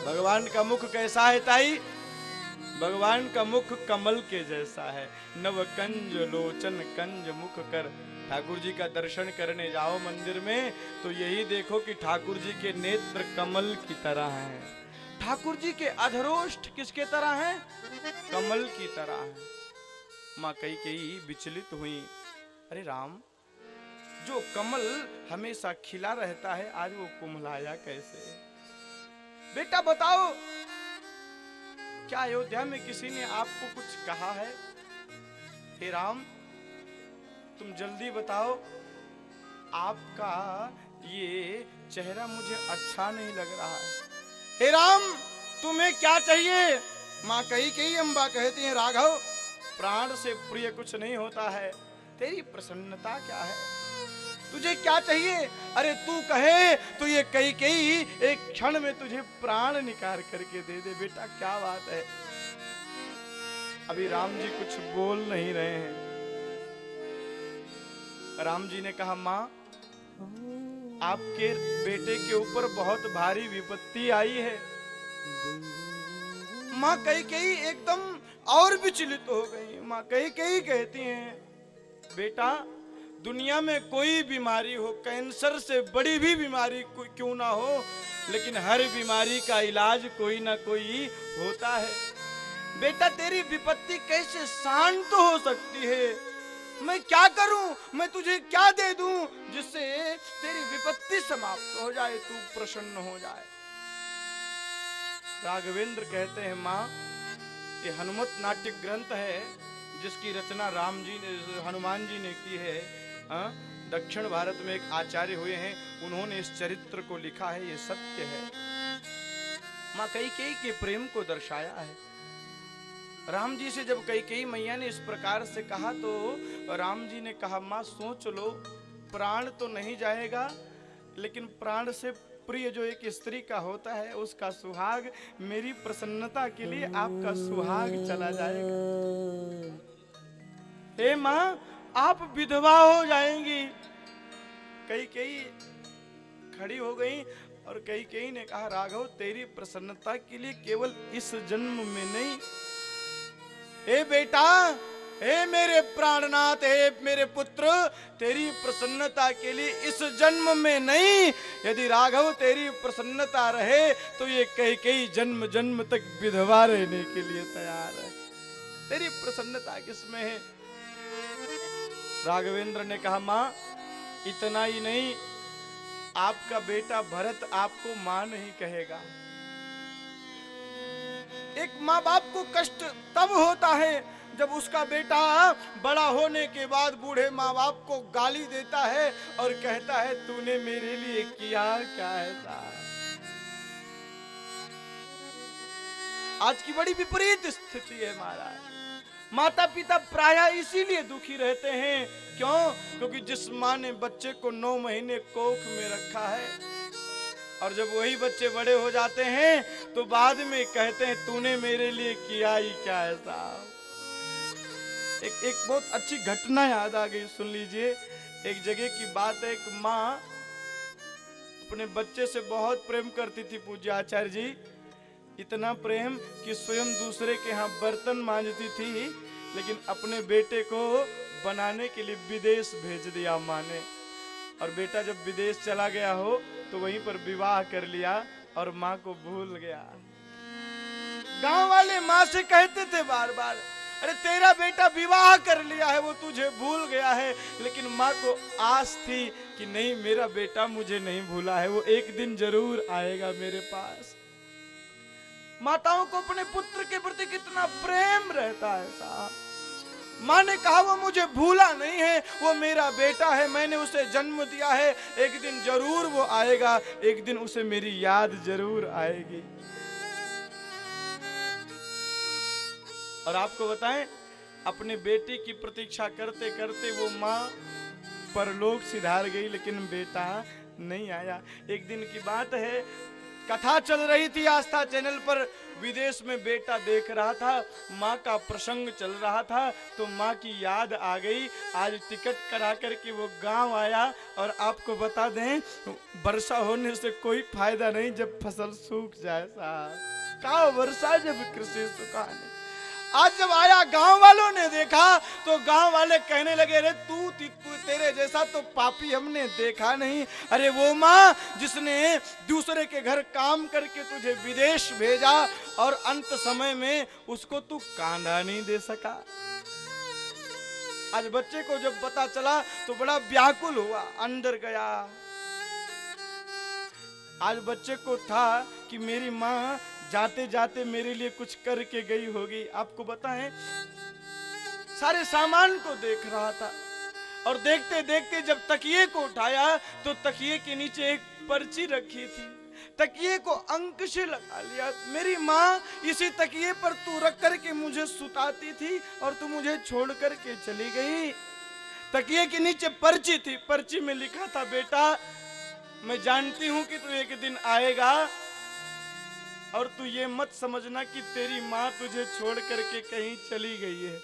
भगवान का मुख कैसा है ताई? भगवान का मुख कमल के जैसा है। नव कंज लोचन कंज मुख कर। ठाकुर जी का दर्शन करने जाओ मंदिर में तो यही देखो कि ठाकुर जी के नेत्र कमल की तरह हैं। ठाकुर जी के अधरोष्ठ किसके तरह हैं? कमल की तरह हैं। मां कैकेयी विचलित हुई, अरे राम, जो कमल हमेशा खिला रहता है आज वो कुम्हलाया कैसे? बेटा बताओ, क्या अयोध्या में किसी ने आपको कुछ कहा है? हे राम, तुम जल्दी बताओ, आपका ये चेहरा मुझे अच्छा नहीं लग रहा है। हे राम, तुम्हें क्या चाहिए? मां कैकेयी अम्बा कहती हैं, राघव, प्राण से प्रिय कुछ नहीं होता है, तेरी प्रसन्नता क्या है? तुझे क्या चाहिए? अरे तू कहे तो ये कैकेयी एक क्षण में तुझे प्राण निकाल करके दे दे। बेटा क्या बात है? अभी राम जी कुछ बोल नहीं रहे हैं। राम जी ने कहा, मां, आपके बेटे के ऊपर बहुत भारी विपत्ति आई है। मां कैकेयी एकदम और विचलित हो गई। मां कैकेयी कहती हैं, बेटा, दुनिया में कोई बीमारी हो, कैंसर से बड़ी भी बीमारी क्यों ना हो, लेकिन हर बीमारी का इलाज कोई ना कोई होता है। बेटा, तेरी विपत्ति कैसे शांत हो सकती है? मैं क्या करूं? मैं तुझे क्या दे दूं जिससे तेरी विपत्ति समाप्त हो जाए, तू प्रसन्न हो जाए? राघवेंद्र कहते हैं, मां, ये हनुमत नाट्य ग्रंथ है जिसकी रचना हनुमान जी ने की है। दक्षिण भारत में एक आचार्य हुए हैं, उन्होंने इस चरित्र को लिखा है, ये सत्य है। मां कैकेयी के प्रेम को दर्शाया है। राम जी से जब कैकेयी मैया ने इस प्रकार से कहा तो राम जी ने कहा, मां सोच लो, प्राण तो नहीं जाएगा, लेकिन प्राण से प्रिय जो एक स्त्री का होता है उसका सुहाग, मेरी प्रसन्नता के लिए आपका सुहाग चला जाएगा। हे मां, आप विधवा हो जाएंगी। कैकेयी खड़ी हो गई और कैकेयी ने कहा, राघव, तेरी प्रसन्नता के लिए केवल इस जन्म में नहीं, हे बेटा, हे मेरे प्राणनाथ, हे मेरे पुत्र, तेरी प्रसन्नता के लिए इस जन्म में नहीं, यदि राघव तेरी प्रसन्नता रहे तो ये कैकेयी जन्म जन्म तक विधवा रहने के लिए तैयार है। तेरी प्रसन्नता किसमें है? राघवेंद्र ने कहा माँ इतना ही नहीं, आपका बेटा भरत आपको माँ नहीं कहेगा। एक माँ बाप को कष्ट तब होता है जब उसका बेटा बड़ा होने के बाद बूढ़े माँ बाप को गाली देता है और कहता है तूने मेरे लिए किया क्या ऐसा। आज की बड़ी विपरीत स्थिति है महाराज। माता पिता प्रायः इसीलिए दुखी रहते हैं। क्यों? क्योंकि जिस माँ ने बच्चे को 9 महीने कोख में रखा है और जब वही बच्चे बड़े हो जाते हैं तो बाद में कहते हैं तूने मेरे लिए किया ही क्या ऐसा। एक बहुत अच्छी घटना याद आ गई, सुन लीजिए। एक जगह की बात है, एक माँ अपने बच्चे से बहुत प्रेम करती थी पूज्य आचार्य जी। इतना प्रेम कि स्वयं दूसरे के यहाँ बर्तन मांजती थी, लेकिन अपने बेटे को बनाने के लिए विदेश भेज दिया माँ ने। और बेटा जब विदेश चला गया हो तो वहीं पर विवाह कर लिया और माँ को भूल गया। गांव वाले माँ से कहते थे बार बार, अरे तेरा बेटा विवाह कर लिया है, वो तुझे भूल गया है। लेकिन माँ को आस थी कि नहीं, मेरा बेटा मुझे नहीं भूला है, वो एक दिन जरूर आएगा मेरे पास। माताओं को अपने पुत्र के प्रति कितना प्रेम रहता है साहब। माँ ने कहा वो मुझे भूला नहीं है, वो मेरा बेटा है, मैंने उसे जन्म दिया है, एक दिन जरूर वो आएगा, एक दिन उसे मेरी याद जरूर आएगी। और आपको बताएं, अपने बेटे की प्रतीक्षा करते करते वो माँ परलोक सिधार गई, लेकिन बेटा नहीं आया। एक दिन की बात है, कथा चल रही थी आस्था चैनल पर, विदेश में बेटा देख रहा था, माँ का प्रसंग चल रहा था, तो माँ की याद आ गई। आज टिकट करा करके वो गांव आया। और आपको बता दें, वर्षा होने से कोई फायदा नहीं जब फसल सूख जाए साहब। का वर्षा जब कृषि सुखाने। आज जब आया, गांव वालों ने देखा तो गांव वाले कहने लगे, अरे तू तेरे जैसा तो पापी हमने देखा नहीं। अरे वो माँ जिसने दूसरे के घर काम करके तुझे विदेश भेजा और अंत समय में उसको तू कांधा नहीं दे सका। आज बच्चे को जब पता चला तो बड़ा व्याकुल हुआ, अंदर गया। आज बच्चे को था कि मेरी माँ जाते जाते मेरे लिए कुछ करके गई होगी। आपको बताएं, सारे सामान को देख रहा था और देखते देखते जब तकिए को उठाया तो तकिए के नीचे एक पर्ची रखी थी। तकिए को अंक से लगा लिया। मेरी माँ इसी तकिए पर तू रख करके मुझे सुताती थी और तू मुझे छोड़ करके चली गई। तकिए के नीचे पर्ची थी, पर्ची में लिखा था, बेटा मैं जानती हूं कि तू एक दिन आएगा और तू ये मत समझना कि तेरी माँ तुझे छोड़ करके कहीं चली गई है।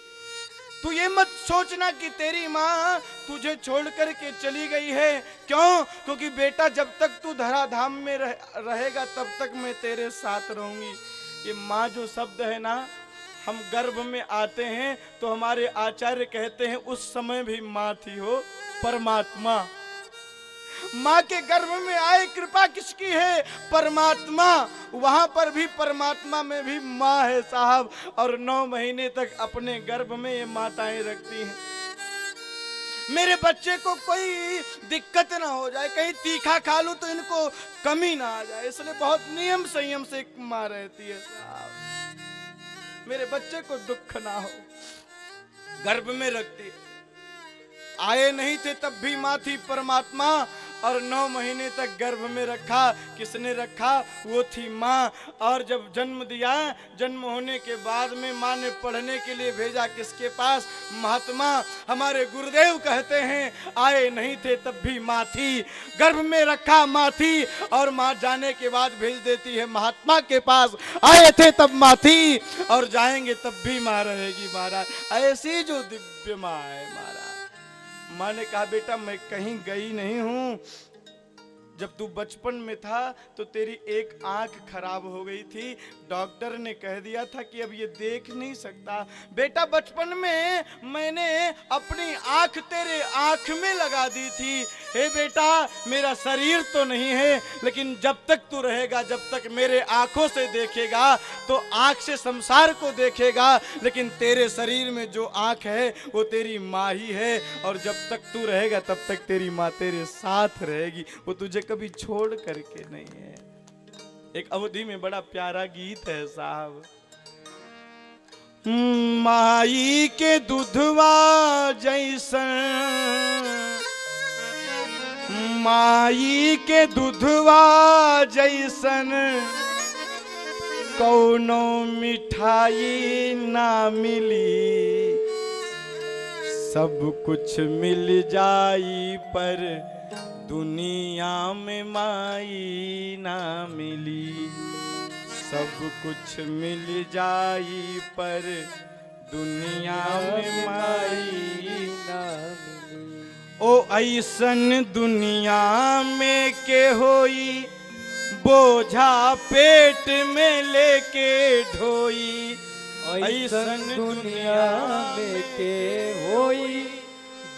तू ये मत सोचना कि तेरी माँ तुझे छोड़ करके चली गई है। क्यों? क्योंकि बेटा जब तक तू धराधाम में रहेगा तब तक मैं तेरे साथ रहूंगी। ये माँ जो शब्द है ना, हम गर्भ में आते हैं तो हमारे आचार्य कहते हैं उस समय भी माँ थी हो परमात्मा। माँ के गर्भ में आए कृपा किसकी है? परमात्मा। वहां पर भी परमात्मा में भी माँ है साहब। और 9 महीने तक अपने गर्भ में ये माताएं रखती हैं। मेरे बच्चे को कोई दिक्कत ना हो जाए, कहीं तीखा खा लूं तो इनको कमी ना आ जाए, इसलिए बहुत नियम संयम से एक माँ रहती है साहब। मेरे बच्चे को दुख ना हो, गर्भ में रखती। आए नहीं थे तब भी माँ थी परमात्मा। और 9 महीने तक गर्भ में रखा। किसने रखा? वो थी माँ। और जब जन्म दिया, जन्म होने के बाद में माँ ने पढ़ने के लिए भेजा किसके पास? महात्मा। हमारे गुरुदेव कहते हैं आए नहीं थे तब भी माँ थी, गर्भ में रखा माँ थी, और माँ जाने के बाद भेज देती है महात्मा के पास। आए थे तब माँ थी और जाएंगे तब भी माँ रहेगी महाराज। ऐसी जो दिव्य माँ है महाराज। माँ ने कहा बेटा मैं कहीं गई नहीं हूं, जब तू बचपन में था तो तेरी एक आंख खराब हो गई थी, डॉक्टर ने कह दिया था कि अब ये देख नहीं सकता। बेटा बचपन में मैंने अपनी आंख तेरे आंख में लगा दी थी। हे बेटा मेरा शरीर तो नहीं है, लेकिन जब तक तू रहेगा, जब तक मेरे आंखों से देखेगा तो आंख से संसार को देखेगा, लेकिन तेरे शरीर में जो आंख है वो तेरी माँ ही है, और जब तक तू रहेगा तब तक तेरी माँ तेरे साथ रहेगी, वो तुझे कभी छोड़ करके नहीं है। एक अवधि में बड़ा प्यारा गीत है साहब, माई के दूधवा जैसन, माई के दूधवा जैसन कौनो मिठाई ना मिली, सब कुछ मिल जाई पर दुनिया में माई ना मिली, सब कुछ मिल जाई पर दुनिया में माई ना मिली। ओ ऐसन दुनिया में के होई बोझा पेट में लेके ढोई, ऐसन दुनिया में के होई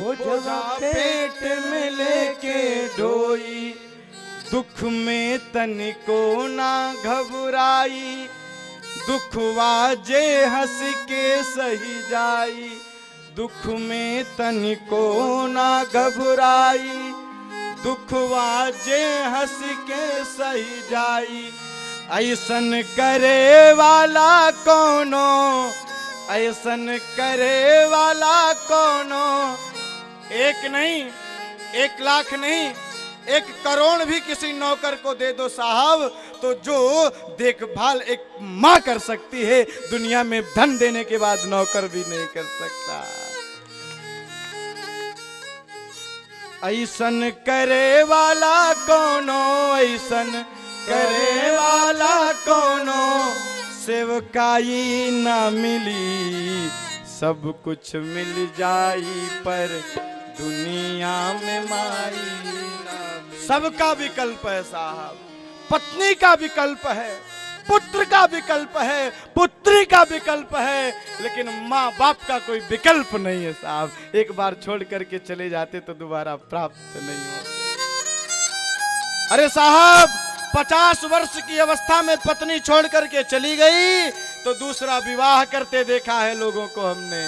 बोझा पेट में लेके ढोई, दुख में तनिको ना घबराई, दुखवा जे हंस के सही जाई, दुख में तनिको ना घबराई, दुखवा जे हंस के सही जाई, ऐसन करे वाला कौनो, ऐसन करे वाला कौनो, एक नहीं, 1 लाख नहीं, 1 करोड़ भी किसी नौकर को दे दो साहब, तो जो देखभाल एक माँ कर सकती है, दुनिया में धन देने के बाद नौकर भी नहीं कर सकता। ऐसन करे वाला कौनो, ऐसन करे वाला कौनो, सेवकाई ना मिली, सब कुछ मिल जाई पर दुनिया में माई ना मिली। सबका विकल्प है साहब, पत्नी का विकल्प है, पुत्र का विकल्प है, पुत्री का विकल्प है, लेकिन माँ बाप का कोई विकल्प नहीं है साहब। एक बार छोड़ करके चले जाते तो दोबारा प्राप्त नहीं होते। अरे साहब 50 वर्ष की अवस्था में पत्नी छोड़ करके चली गई तो दूसरा विवाह करते देखा है लोगों को हमने।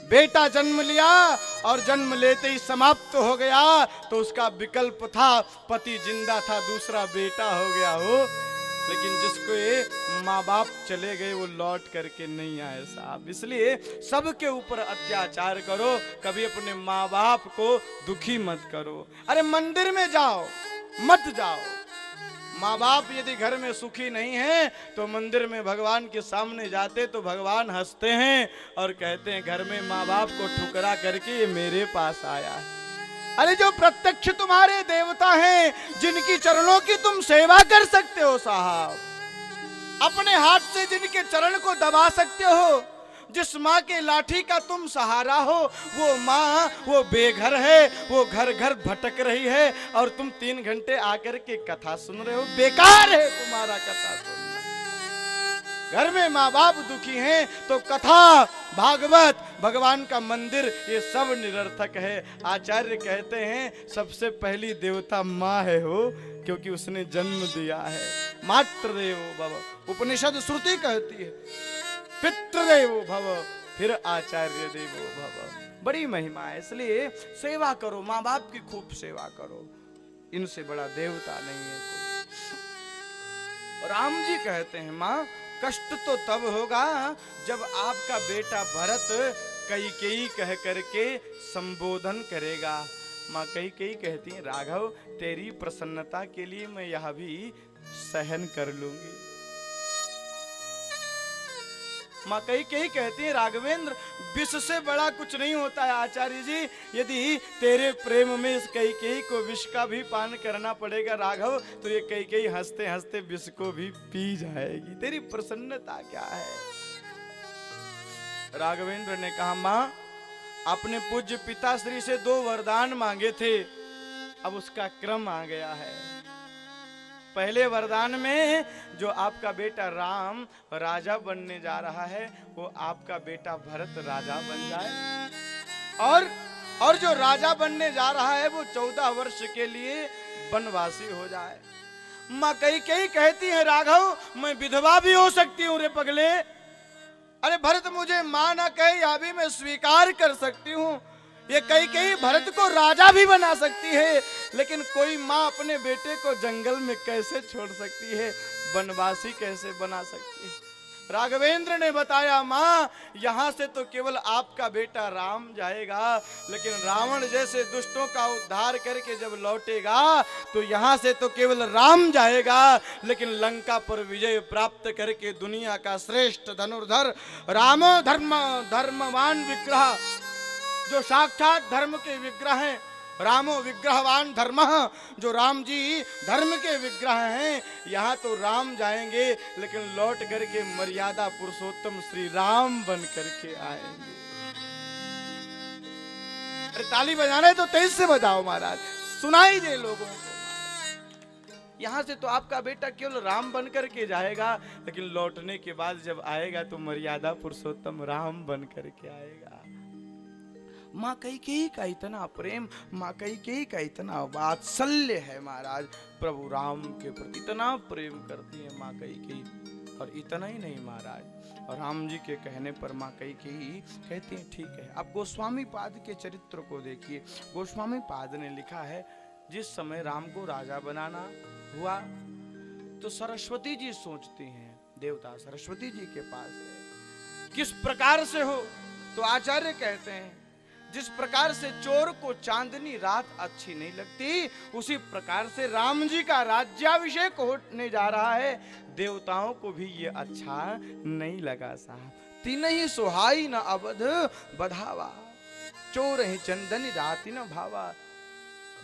बेटा जन्म लिया और जन्म लेते ही समाप्त हो गया तो उसका विकल्प था, पति जिंदा था, दूसरा बेटा हो गया हो, लेकिन जिसको ये माँ बाप चले गए वो लौट करके नहीं आए साहब। इसलिए सबके ऊपर अत्याचार करो, कभी अपने माँ बाप को दुखी मत करो। अरे मंदिर में जाओ मत जाओ, माँ बाप यदि घर में सुखी नहीं है तो मंदिर में भगवान के सामने जाते तो भगवान हंसते हैं और कहते हैं घर में माँ बाप को ठुकरा करके ये मेरे पास आया है। अरे जो प्रत्यक्ष तुम्हारे देवता हैं, जिनकी चरणों की तुम सेवा कर सकते हो साहब, अपने हाथ से जिनके चरण को दबा सकते हो, जिस माँ के लाठी का तुम सहारा हो, वो माँ वो बेघर है, वो घर घर भटक रही है और तुम 3 घंटे आकर के कथा सुन रहे हो। बेकार है तुम्हारा कथा सुनना। घर में माँ बाप दुखी हैं तो कथा, भागवत, भगवान का मंदिर, ये सब निरर्थक है। आचार्य कहते हैं सबसे पहली देवता माँ है हो, क्योंकि उसने जन्म दिया है। मातृदेवो भव, उपनिषद श्रुति कहती है, पितृदेवो भव, फिर आचार्य देवो भव। बड़ी महिमा है, इसलिए सेवा करो, माँ बाप की खूब सेवा करो, इनसे बड़ा देवता नहीं है कोई। राम जी कहते हैं माँ कष्ट तो तब होगा जब आपका बेटा भरत कैकेयी कह करके संबोधन करेगा। माँ कैकेयी कहती हैं राघव तेरी प्रसन्नता के लिए मैं यह भी सहन कर लूंगी। माँ कैकेयी कहती है राघवेंद्र विष से बड़ा कुछ नहीं होता है आचार्य जी, यदि तेरे प्रेम में इस कैकेयी को विष का भी पान करना पड़ेगा राघव तो ये कैकेयी हंसते हंसते विष को भी पी जाएगी। तेरी प्रसन्नता क्या है? राघवेंद्र ने कहा माँ आपने पूज्य पिताश्री से 2 वरदान मांगे थे, अब उसका क्रम आ गया है। पहले वरदान में जो आपका बेटा राम राजा बनने जा रहा है, वो आपका बेटा भरत राजा बन जाए, और जो राजा बनने जा रहा है वो 14 वर्ष के लिए वनवासी हो जाए। माँ कई कहती है, राघव मैं विधवा भी हो सकती हूँ रे पगले। अरे भरत मुझे माँ ना कहे या भी मैं स्वीकार कर सकती हूँ। ये कई भरत को राजा भी बना सकती है, लेकिन कोई माँ अपने बेटे को जंगल में कैसे छोड़ सकती है, वनवासी कैसे बना सकती है। राघवेंद्र ने बताया, माँ यहाँ से तो केवल आपका बेटा राम जाएगा, लेकिन रावण जैसे दुष्टों का उद्धार करके जब लौटेगा तो यहाँ से तो केवल राम जाएगा, लेकिन लंका पर विजय प्राप्त करके दुनिया का श्रेष्ठ धनुर्धर रामो धर्मवान विग्रह, जो साक्षात धर्म के विग्रह हैं, रामो विग्रहवान धर्म, जो राम जी धर्म के विग्रह हैं, यहाँ तो राम जाएंगे लेकिन लौट करके मर्यादा पुरुषोत्तम श्री राम बन करके आएंगे। अरे ताली बजाना है तो तेज से बजाओ महाराज, सुनाई दे लोगों को। यहाँ से तो आपका बेटा केवल राम बन करके जाएगा, लेकिन लौटने के बाद जब आएगा तो मर्यादा पुरुषोत्तम राम बन करके आएगा। माँ कैकेयी का इतना प्रेम, माँ कैकेयी का इतना वात्सल्य है महाराज, प्रभु राम के प्रति इतना प्रेम करती है माँ कैकेयी। और इतना ही नहीं महाराज, और राम जी के कहने पर माँ कैकेयी कहती है ठीक है। आप गोस्वामी पाद के चरित्र को देखिए। गोस्वामी पाद ने लिखा है, जिस समय राम को राजा बनाना हुआ तो सरस्वती जी सोचती हैं, देवता सरस्वती जी के पास है, किस प्रकार से हो। तो आचार्य कहते हैं, जिस प्रकार से चोर को चांदनी रात अच्छी नहीं लगती, उसी प्रकार से राम जी का राज्याभिषेक होने जा रहा है, देवताओं को भी ये अच्छा नहीं लगा साहब। तीन ही सुहाई न अवध बधावा, चोर ही चंदनी राति न भावा।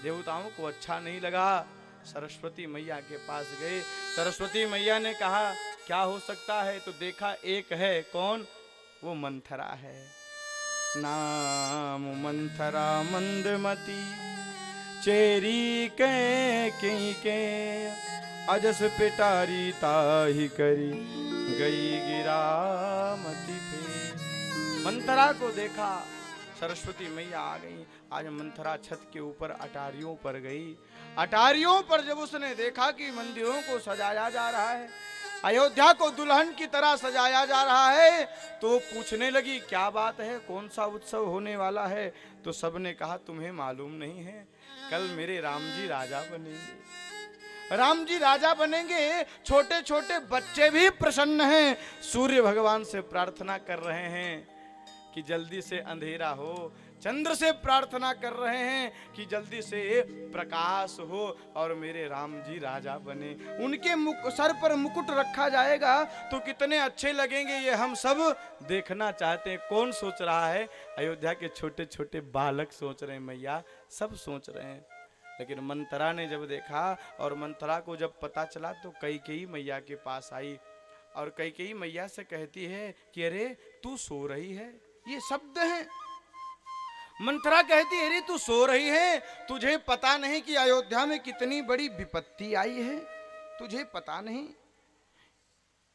देवताओं को अच्छा नहीं लगा, सरस्वती मैया के पास गए। सरस्वती मैया ने कहा क्या हो सकता है, तो देखा एक है, कौन, वो मंथरा है। नाम मंथरा मंदमती, चेरी के अजस पिटारी ताही करी, गई गिरामती पे। मंथरा को देखा, सरस्वती मैया आ गई। आज मंथरा छत के ऊपर अटारियों पर गई। अटारियों पर जब उसने देखा कि मंदिरों को सजाया जा रहा है, अयोध्या को दुल्हन की तरह सजाया जा रहा है, तो पूछने लगी क्या बात है, कौन सा उत्सव होने वाला है। तो सबने कहा तुम्हें मालूम नहीं है, कल मेरे राम जी राजा बनेंगे। राम जी राजा बनेंगे, छोटे छोटे बच्चे भी प्रसन्न हैं, सूर्य भगवान से प्रार्थना कर रहे हैं कि जल्दी से अंधेरा हो, चंद्र से प्रार्थना कर रहे हैं कि जल्दी से प्रकाश हो और मेरे राम जी राजा बने। उनके सर पर मुकुट रखा जाएगा तो कितने अच्छे लगेंगे, ये हम सब देखना चाहते हैं। कौन सोच रहा है? अयोध्या के छोटे छोटे बालक सोच रहे हैं मैया, सब सोच रहे हैं। लेकिन मंथरा ने जब देखा और मंथरा को जब पता चला तो कैकेयी मैया के पास आई और कैकेयी मैया से कहती है कि अरे तू सो रही है। ये शब्द हैं। मंथरा कहती है अरे तू सो रही है, तुझे पता नहीं कि अयोध्या में कितनी बड़ी विपत्ति आई है, तुझे पता नहीं।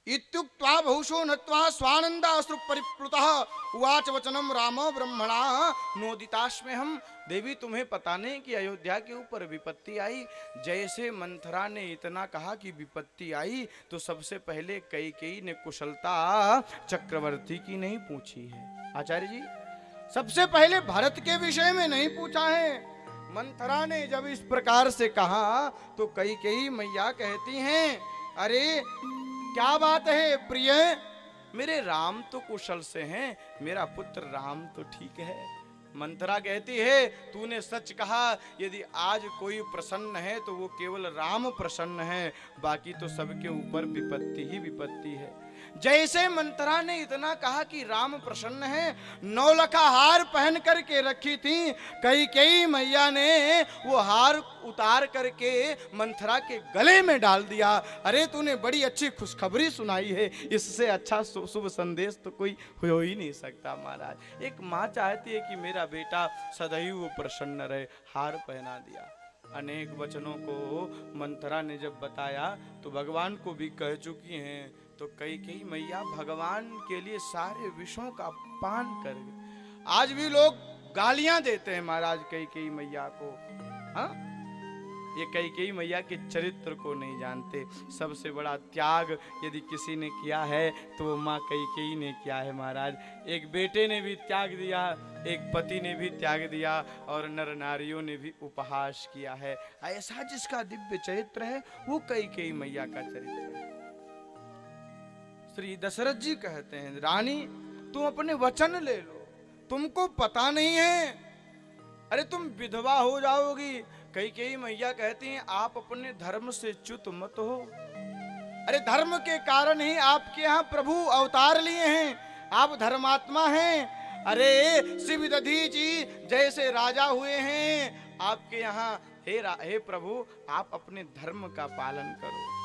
इत्युक्त्वा बहुशो नत्वा स्वानंदाश्रु परिप्लुतः उवाच वचनम राम ब्रह्मणा नोदितास्म्यहम्। देवी तुम्हें पता नहीं कि अयोध्या के ऊपर विपत्ति आई। जैसे मंथरा ने इतना कहा कि विपत्ति आई तो सबसे पहले कैकेयी ने कुशलता चक्रवर्ती की नहीं पूछी है। आचार्य जी, सबसे पहले भरत के विषय में नहीं पूछा है। मंथरा ने जब इस प्रकार से कहा तो कैकेयी मैया कहती हैं अरे क्या बात है प्रिय, मेरे राम तो कुशल से हैं, मेरा पुत्र राम तो ठीक है। मंथरा कहती है तूने सच कहा, यदि आज कोई प्रसन्न है तो वो केवल राम प्रसन्न है, बाकी तो सबके ऊपर विपत्ति ही विपत्ति है। जैसे मंथरा ने इतना कहा कि राम प्रसन्न है, 9 लखा हार पहन करके रखी थी, कैकेयी मैया ने वो हार उतार करके मंथरा के गले में डाल दिया। अरे तूने बड़ी अच्छी खुशखबरी सुनाई है, इससे अच्छा शुभ संदेश तो कोई हो ही नहीं सकता महाराज। एक माँ चाहती है कि मेरा बेटा सदैव प्रसन्न रहे, हार पहना दिया। अनेक वचनों को मंथरा ने जब बताया तो भगवान को भी कह चुकी हैं। तो कई मैया भगवान के लिए सारे विषयों का पान कर गए। आज भी लोग गालियां देते हैं महाराज कई मैया को। हाँ, ये कई मैया के चरित्र को नहीं जानते। सबसे बड़ा त्याग यदि किसी ने किया है तो वो माँ कई ने किया है महाराज। एक बेटे ने भी त्याग दिया, एक पति ने भी त्याग दिया और नर नारियों ने भी उपहास किया है। ऐसा जिसका दिव्य चरित्र है वो कई मैया का चरित्र है। श्री दशरथ जी कहते हैं, रानी तुम अपने वचन ले लो, तुमको पता नहीं है, अरे तुम विधवा हो जाओगी। कई मैया कहती हैं आप अपने धर्म से च्युत मत हो। अरे धर्म के कारण ही आपके यहाँ प्रभु अवतार लिए हैं, आप धर्मात्मा हैं। अरे शिव दधी जी जैसे राजा हुए हैं आपके यहाँ, हे प्रभु आप अपने धर्म का पालन करो।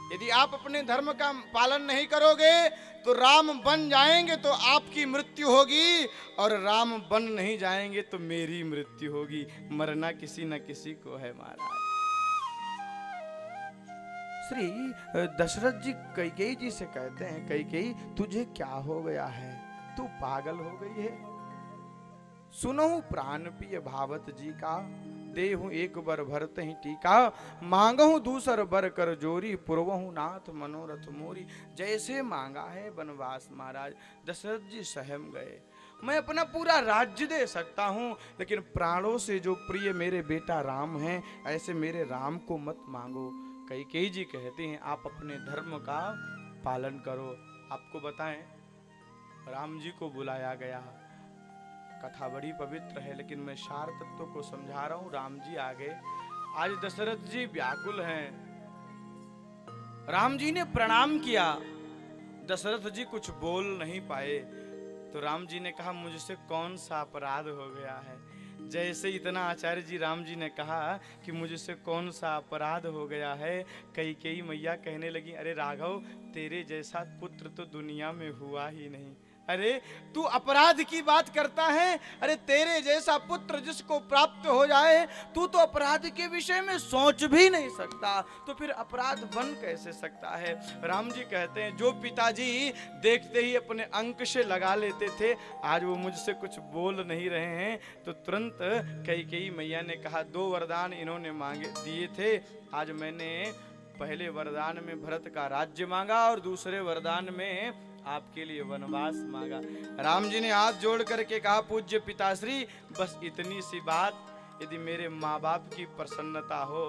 यदि आप अपने धर्म का पालन नहीं करोगे तो राम बन जाएंगे तो आपकी मृत्यु होगी, और राम बन नहीं जाएंगे तो मेरी मृत्यु होगी। मरना किसी न किसी को है महाराज। श्री दशरथ जी कई जी से कहते हैं, कई तुझे क्या हो गया है, तू पागल हो गई है। सुनहु प्राण प्रिय भावत जी का, देहु एक बर भरत ही टीका, मांगहु दूसर बर कर जोरी, पुरवहु नाथ मनोरथ मोरी। जैसे मांगा है वनवास महाराज। दशरथ जी सहम गए। मैं अपना पूरा राज्य दे सकता हूँ, लेकिन प्राणों से जो प्रिय मेरे बेटा राम हैं, ऐसे मेरे राम को मत मांगो। कई जी कहते हैं आप अपने धर्म का पालन करो। आपको बताएं, राम जी को बुलाया गया, कथा बड़ी पवित्र है लेकिन मैं सार तत्व को समझा रहा हूं। राम जी आ गए। आज दशरथ जी व्याकुल हैं। राम जी ने प्रणाम किया, दशरथ जी कुछ बोल नहीं पाए। तो राम जी ने कहा मुझसे कौन सा अपराध हो गया है। जैसे इतना आचार्य जी राम जी ने कहा कि मुझसे कौन सा अपराध हो गया है, कई मैया कहने लगी, अरे राघव तेरे जैसा पुत्र तो दुनिया में हुआ ही नहीं। अरे तू अपराध की बात करता है, अरे तेरे जैसा पुत्र जिसको प्राप्त हो जाए तू तो अपराध के विषय में सोच भी नहीं सकता, तो फिर अपराध बन कैसे सकता है। राम जी कहते हैं जो पिताजी देखते ही अपने अंक से लगा लेते थे, आज वो मुझसे कुछ बोल नहीं रहे हैं। तो तुरंत कई मैया ने कहा, 2 वरदान इन्होंने मांगे दिए थे, आज मैंने पहले वरदान में भरत का राज्य मांगा और दूसरे वरदान में आपके लिए वनवास मांगा। राम जी ने हाथ जोड़ करके कहा, पूज्य पिताश्री बस इतनी सी बात, यदि मेरे माँ बाप की प्रसन्नता हो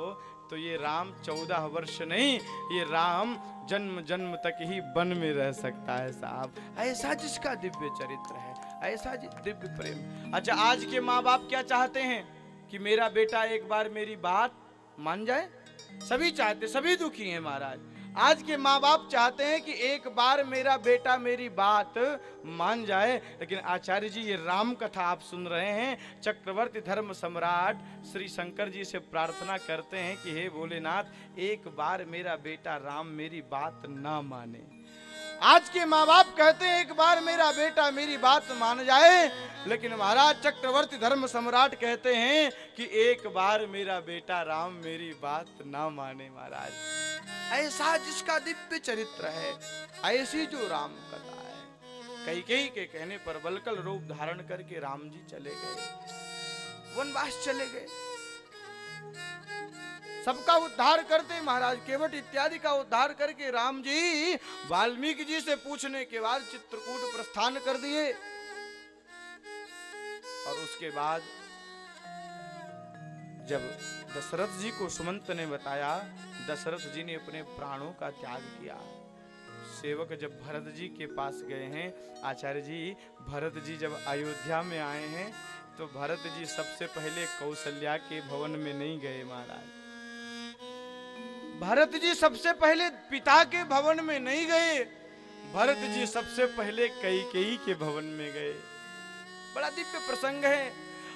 तो ये राम 14 वर्ष नहीं, ये राम जन्म जन्म तक ही वन में रह सकता है साहब। ऐसा जिसका दिव्य चरित्र है, ऐसा दिव्य प्रेम। अच्छा आज के माँ बाप क्या चाहते हैं कि मेरा बेटा एक बार मेरी बात मान जाए। सभी चाहते, सभी दुखी हैं महाराज। आज के माँ बाप चाहते हैं कि एक बार मेरा बेटा मेरी बात मान जाए। लेकिन आचार्य जी ये राम कथा आप सुन रहे हैं, चक्रवर्ती धर्म सम्राट श्री शंकर जी से प्रार्थना करते हैं कि हे भोलेनाथ एक बार मेरा बेटा राम मेरी बात ना माने। आज के माँ बाप कहते हैं एक बार मेरा बेटा मेरी बात मान जाए, लेकिन महाराज चक्रवर्ती धर्म सम्राट कहते हैं कि एक बार मेरा बेटा राम मेरी बात ना माने। महाराज ऐसा जिसका दिव्य चरित्र है, ऐसी जो राम कथा है। कई के कहने पर बलकल रूप धारण करके राम जी चले गए, वनवास चले गए। सबका उद्धार करते महाराज, केवट इत्यादि का उद्धार करके राम जी वाल्मीकि जी से पूछने के बाद चित्रकूट प्रस्थान कर दिए। और उसके बाद जब दशरथ जी को सुमंत ने बताया, दशरथ जी ने अपने प्राणों का त्याग किया। सेवक जब भरत जी के पास गए हैं, आचार्य जी भरत जी जब अयोध्या में आए हैं तो भरत जी सबसे पहले कौशल्या के भवन में नहीं गए महाराज। भरत जी सबसे पहले पिता के भवन में नहीं गए, भरत जी सबसे पहले कैकेयी के भवन में गए। बड़ा दिव्य प्रसंग है।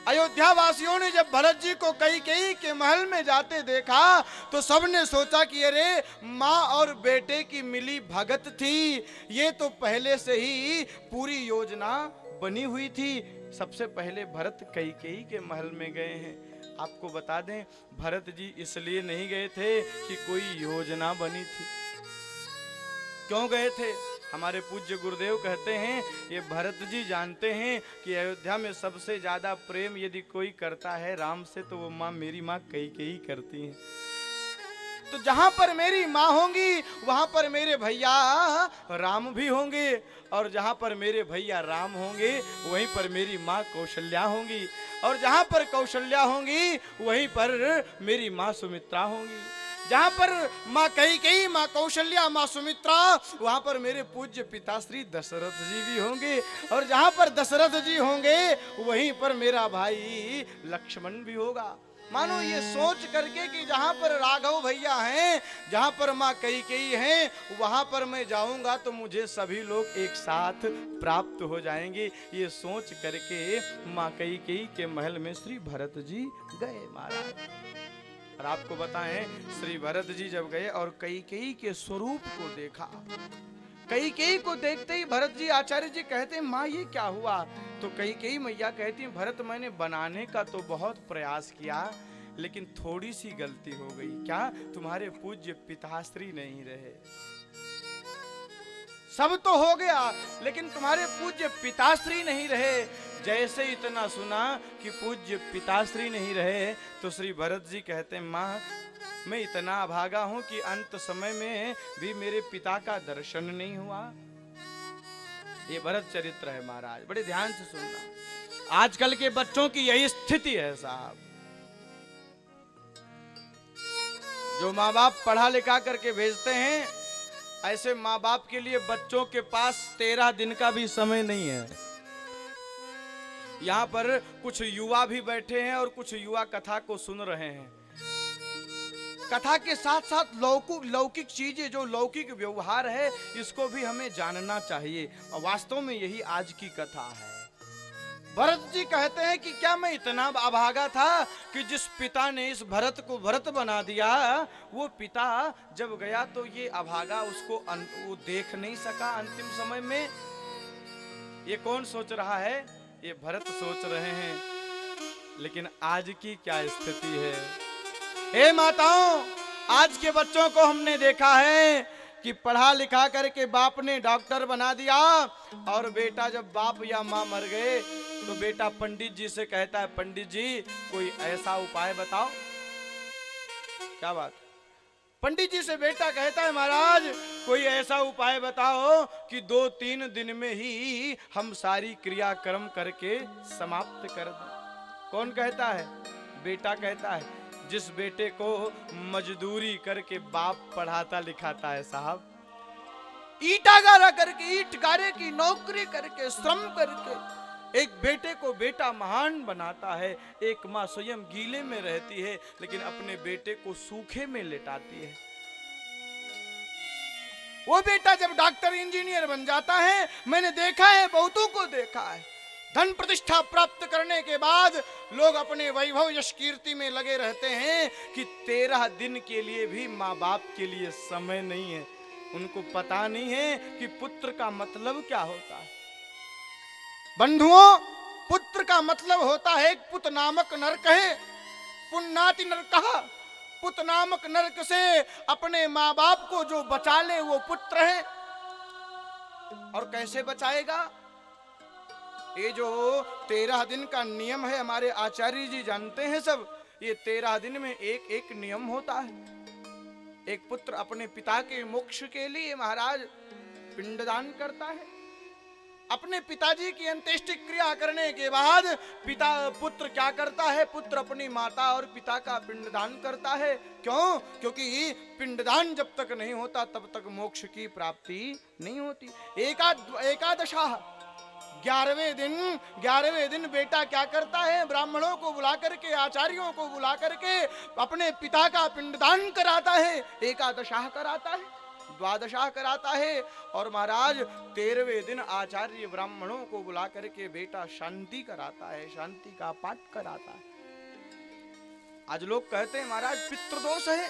अयोध्या वासियों ने जब भरत जी को कैकेयी के महल में जाते देखा तो सबने सोचा कि अरे माँ और बेटे की मिली भगत थी, ये तो पहले से ही पूरी योजना बनी हुई थी। सबसे पहले भरत कैकेयी के महल में गए हैं। आपको बता दें, भरत जी इसलिए नहीं गए थे कि कोई योजना बनी थी। क्यों गए थे? हमारे पूज्य गुरुदेव कहते हैं, ये भरत जी जानते हैं कि अयोध्या में सबसे ज्यादा प्रेम यदि कोई करता है राम से तो वो मेरी माँ कैकेयी करती हैं। तो जहां पर मेरी माँ होंगी वहां पर मेरे भैया राम भी होंगे, और जहां पर मेरे भैया राम होंगे वहीं पर मेरी माँ कौशल्या होंगी, और जहां पर कौशल्या होंगी वहीं पर मेरी माँ सुमित्रा होंगी। जहां पर माँ कैकेयी, माँ कौशल्या, माँ सुमित्रा, वहां पर मेरे पूज्य पिताश्री दशरथ जी भी होंगे, और जहां पर दशरथ जी होंगे वहीं पर मेरा भाई लक्ष्मण भी होगा। मानो ये सोच करके कि जहां पर राघव भैया हैं, जहां पर माँ कैकेयी हैं, वहां पर मैं जाऊंगा तो मुझे सभी लोग एक साथ प्राप्त हो जाएंगे। ये सोच करके माँ कैकेयी के महल में श्री भरत जी गए महाराज। और आपको बताएं, श्री भरत जी जब गए और कैकेयी के स्वरूप को देखा, कैकेयी को देखते ही भरत जी, आचार्य जी कहते हैं, माँ ये क्या हुआ? तो कैकेयी मैया कहती हैं, भरत मैंने बनाने का तो बहुत प्रयास किया लेकिन थोड़ी सी गलती हो गई। क्या? तुम्हारे पूज्य पिताश्री नहीं रहे। सब तो हो गया लेकिन तुम्हारे पूज्य पिताश्री नहीं रहे। जैसे इतना सुना कि पूज्य पिताश्री नहीं रहे तो श्री भरत जी कहते हैं, माँ मैं इतना अभागा हूं कि अंत समय में भी मेरे पिता का दर्शन नहीं हुआ। ये भरत चरित्र है महाराज, बड़े ध्यान से सुनना। आजकल के बच्चों की यही स्थिति है साहब। जो माँ बाप पढ़ा लिखा करके भेजते हैं, ऐसे माँ बाप के लिए बच्चों के पास 13 दिन का भी समय नहीं है। यहाँ पर कुछ युवा भी बैठे हैं और कुछ युवा कथा को सुन रहे हैं। कथा के साथ साथ लौकिक चीजें, जो लौकिक व्यवहार है, इसको भी हमें जानना चाहिए। और वास्तव में यही आज की कथा है। भरत जी कहते हैं कि क्या मैं इतना अभागा था कि जिस पिता ने इस भरत को भरत बना दिया, वो पिता जब गया तो ये अभागा उसको वो देख नहीं सका अंतिम समय में। ये कौन सोच रहा है? ये भरत सोच रहे हैं। लेकिन आज की क्या स्थिति है? हे माताओं, आज के बच्चों को हमने देखा है कि पढ़ा लिखा करके बाप ने डॉक्टर बना दिया, और बेटा जब बाप या माँ मर गए तो बेटा पंडित जी से कहता है, पंडित जी कोई ऐसा उपाय बताओ। क्या बात? पंडित जी से बेटा कहता है, महाराज कोई ऐसा उपाय बताओ कि 2-3 दिन में ही हम सारी क्रियाक्रम करके समाप्त कर दें। कौन कहता है? बेटा कहता है। जिस बेटे को मजदूरी करके बाप पढ़ाता लिखाता है साहब, ईटा गारा करके, ईट गारे की नौकरी करके, श्रम करके एक बेटे को बेटा महान बनाता है। एक माँ स्वयं गीले में रहती है लेकिन अपने बेटे को सूखे में लेटाती है। वो बेटा जब डॉक्टर इंजीनियर बन जाता है, मैंने देखा है, बहुतों को देखा है, धन प्रतिष्ठा प्राप्त करने के बाद लोग अपने वैभव यश कीर्ति में लगे रहते हैं कि 13 दिन के लिए भी माँ बाप के लिए समय नहीं है। उनको पता नहीं है कि पुत्र का मतलब क्या होता है। बंधुओं, पुत्र का मतलब होता है, एक पुत नामक नरक है, पुण्णाति नरकः। पुत नामक नरक से अपने माँ बाप को जो बचा ले वो पुत्र है। और कैसे बचाएगा? ये जो 13 दिन का नियम है, हमारे आचार्य जी जानते हैं सब। ये 13 दिन में एक एक नियम होता है। एक पुत्र अपने पिता के मोक्ष के लिए महाराज पिंडदान करता है। अपने पिताजी की अंत्येष्टि क्रिया करने के बाद पुत्र क्या करता है? पुत्र अपनी माता और पिता का पिंडदान करता है। क्यों? क्योंकि पिंडदान जब तक नहीं होता तब तक मोक्ष की प्राप्ति नहीं होती। एकादशा 11वें दिन बेटा क्या करता है? ब्राह्मणों को बुला करके, आचार्यों को बुला करके अपने पिता का पिंडदान कराता है। एकादशा कराता है, द्वादशा कराता है, और महाराज 13वें दिन आचार्य ब्राह्मणों को बुला करके बेटा शांति कराता है, शांति का पाठ कराता है। आज लोग कहते हैं महाराज पितृदोष है।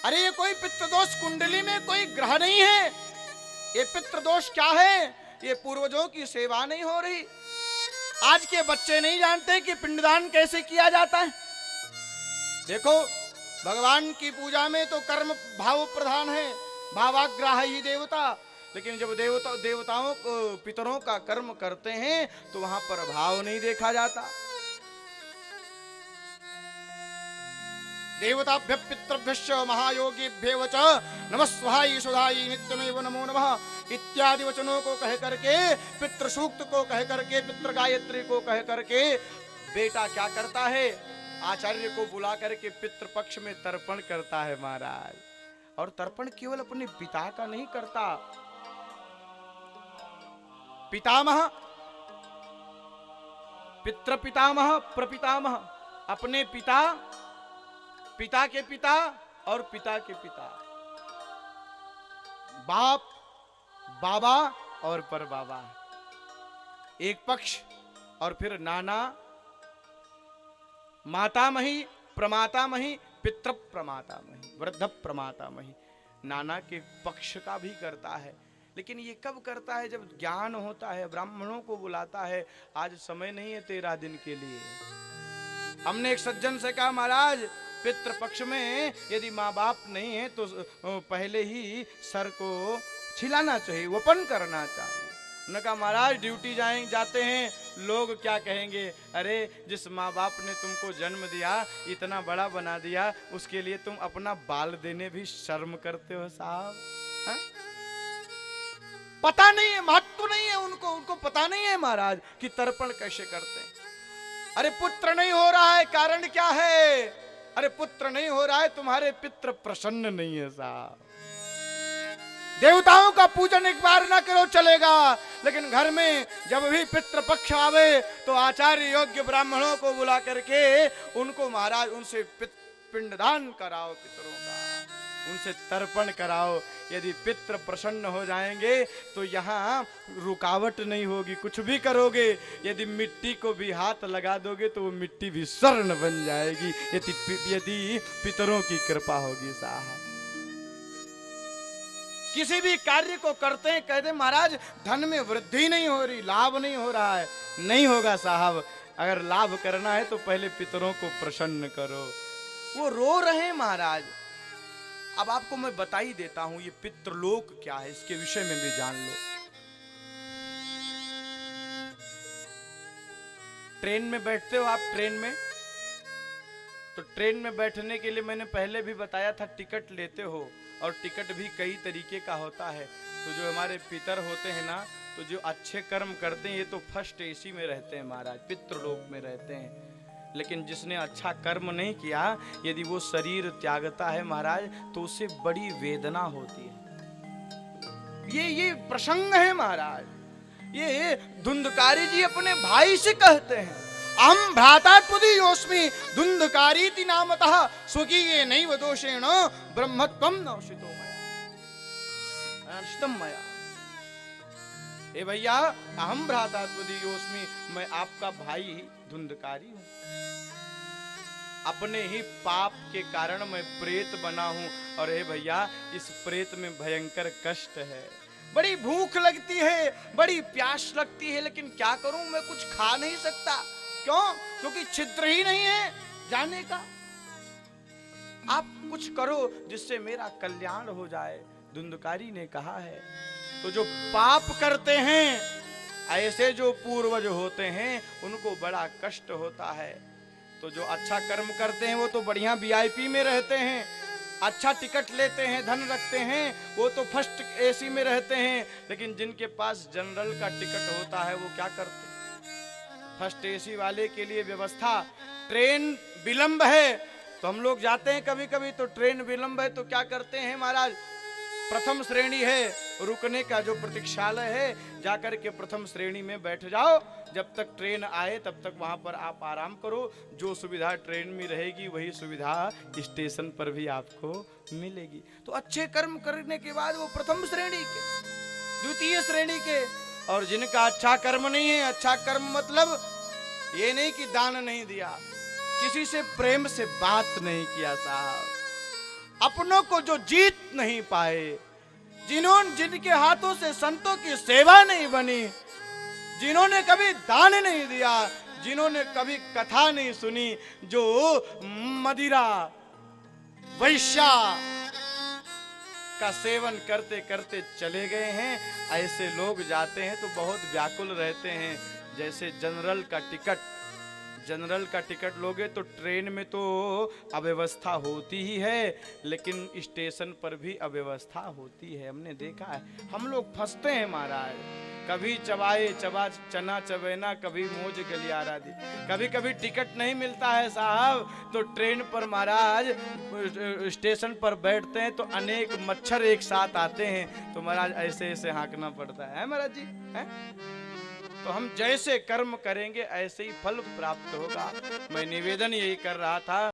अरे ये कोई पितृदोष कुंडली में कोई ग्रह नहीं है। ये पितृदोष क्या है? ये पूर्वजों की सेवा नहीं हो रही। आज के बच्चे नहीं जानते कि पिंडदान कैसे किया जाता है। देखो भगवान की पूजा में तो कर्म भाव प्रधान है, भावाग्राह ही देवता, लेकिन जब देवताओं को पितरों का कर्म करते हैं तो वहां पर भाव नहीं देखा जाता। देवताभ्य पितृभ्यश्च महायोगीभ्येव च नमस्वाहाय ईश्वराय नित्यमेव नमो नमः इत्यादि वचनों को कह करके, पितृ सूक्त को कह करके, पितृ गायत्री को कह करके बेटा क्या करता है, आचार्य को बुला करके पितृपक्ष में तर्पण करता है महाराज। और तर्पण केवल अपने पिता का नहीं करता, पितामह, पितृ पितामह, प्रपितामह, अपने पिता, पिता के पिता और पिता के पिता, बाप, बाबा और परबाबा, एक पक्ष, और फिर नाना, मातामही, प्रमातामही, पितृ प्रमातामही, वृद्ध प्रमातामही, नाना के पक्ष का भी करता है। लेकिन ये कब करता है, जब ज्ञान होता है, ब्राह्मणों को बुलाता है, आज समय नहीं है 13 दिन के लिए। हमने एक सज्जन से कहा महाराज पितृ पक्ष में यदि माँ बाप नहीं है तो पहले ही सर को छिलाना चाहिए, वपन करना चाहिए। उन्होंने कहा महाराज ड्यूटी जाते हैं, लोग क्या कहेंगे, अरे जिस माँ बाप ने तुमको जन्म दिया, इतना बड़ा बना दिया, उसके लिए तुम अपना बाल देने भी शर्म करते हो साहब। पता नहीं है, महत्व नहीं है उनको पता नहीं है महाराज कि तर्पण कैसे करते हैं। अरे पुत्र नहीं हो रहा है, कारण क्या है, अरे पुत्र नहीं हो रहा है, तुम्हारे पितृ प्रसन्न नहीं है साहब। देवताओं का पूजन एक बार ना करो चलेगा, लेकिन घर में जब भी पितृपक्ष आवे तो आचार्य योग्य ब्राह्मणों को बुला करके उनको महाराज उनसे पिंडदान कराओ, पितरों का उनसे तर्पण कराओ। यदि पितृ प्रसन्न हो जाएंगे तो यहाँ रुकावट नहीं होगी, कुछ भी करोगे। यदि मिट्टी को भी हाथ लगा दोगे तो वो मिट्टी भी स्वर्ण बन जाएगी, यदि पितरों की कृपा होगी साहब। किसी भी कार्य को करते हैं, कहते महाराज धन में वृद्धि नहीं हो रही, लाभ नहीं हो रहा है, नहीं होगा साहब। अगर लाभ करना है तो पहले पितरों को प्रसन्न करो। वो रो रहे हैं महाराज। अब आपको मैं बता ही देता हूं ये पितृलोक क्या है, इसके विषय में भी जान लो। ट्रेन में बैठते हो आप, ट्रेन में, तो ट्रेन में बैठने के लिए मैंने पहले भी बताया था टिकट लेते हो, और टिकट भी कई तरीके का होता है। तो जो हमारे पितर होते हैं ना, तो जो अच्छे कर्म करते हैं ये तो फर्स्ट एसी में रहते हैं महाराज, पितृलोक में रहते हैं। लेकिन जिसने अच्छा कर्म नहीं किया, यदि वो शरीर त्यागता है महाराज तो उसे बड़ी वेदना होती है। ये प्रसंग है महाराज। ये धुंधकारी जी अपने भाई से कहते हैं, अहम भ्राता त्वदीयोऽस्मि धुंधकारीति नामतः स्वकीये नैव दोषेण ब्रह्मत्वं नौषितो मया। ए भैया, अहम भ्राता त्वदीयोऽस्मि, मैं आपका भाई धुंधकारी हूं। अपने ही पाप के कारण मैं प्रेत बना हूं, और हे भैया इस प्रेत में भयंकर कष्ट है। बड़ी भूख लगती है, बड़ी प्यास लगती है, लेकिन क्या करूं, मैं कुछ खा नहीं सकता। क्यों? क्योंकि छिद्र ही नहीं है जाने का। आप कुछ करो जिससे मेरा कल्याण हो जाए। धुंधकारी ने कहा है, तो जो पाप करते हैं, ऐसे जो पूर्वज होते हैं, उनको बड़ा कष्ट होता है। तो जो अच्छा कर्म करते हैं वो तो बढ़िया वीआईपी में रहते हैं, अच्छा टिकट लेते हैं, धन रखते हैं, वो तो फर्स्ट एसी में रहते हैं। लेकिन जिनके पास जनरल का टिकट होता है वो क्या करते हैं? फर्स्ट एसी वाले के लिए व्यवस्था, ट्रेन विलंब है तो हम लोग जाते हैं कभी कभी, तो ट्रेन विलंब है तो क्या करते हैं महाराज, प्रथम श्रेणी है, रुकने का जो प्रतीक्षालय है, जाकर के प्रथम श्रेणी में बैठ जाओ, जब तक ट्रेन आए तब तक वहां पर आप आराम करो। जो सुविधा ट्रेन में रहेगी वही सुविधा स्टेशन पर भी आपको मिलेगी। तो अच्छे कर्म करने के बाद वो प्रथम श्रेणी के, द्वितीय श्रेणी के। और जिनका अच्छा कर्म नहीं है, अच्छा कर्म मतलब ये नहीं कि दान नहीं दिया, किसी से प्रेम से बात नहीं किया साहब, अपनों को जो जीत नहीं पाए, जिनके हाथों से संतों की सेवा नहीं बनी, जिन्होंने कभी दान नहीं दिया, जिन्होंने कभी कथा नहीं सुनी, जो मदिरा वैश्या का सेवन करते करते चले गए हैं, ऐसे लोग जाते हैं तो बहुत व्याकुल रहते हैं। जैसे जनरल का टिकट लोगे तो ट्रेन में तो अव्यवस्था होती ही है, लेकिन स्टेशन पर भी अव्यवस्था होती है। हमने देखा है, हम लोग फंसते हैं महाराज। कभी चबा चना चबेना, कभी मौज गलियारा दी। कभी कभी टिकट नहीं मिलता है साहब, तो ट्रेन पर महाराज स्टेशन पर बैठते हैं तो अनेक मच्छर एक साथ आते हैं, तो महाराज ऐसे ऐसे हाँकना पड़ता है महाराज जी है? तो हम जैसे कर्म करेंगे ऐसे ही फल प्राप्त होगा। मैं निवेदन यही कर रहा था।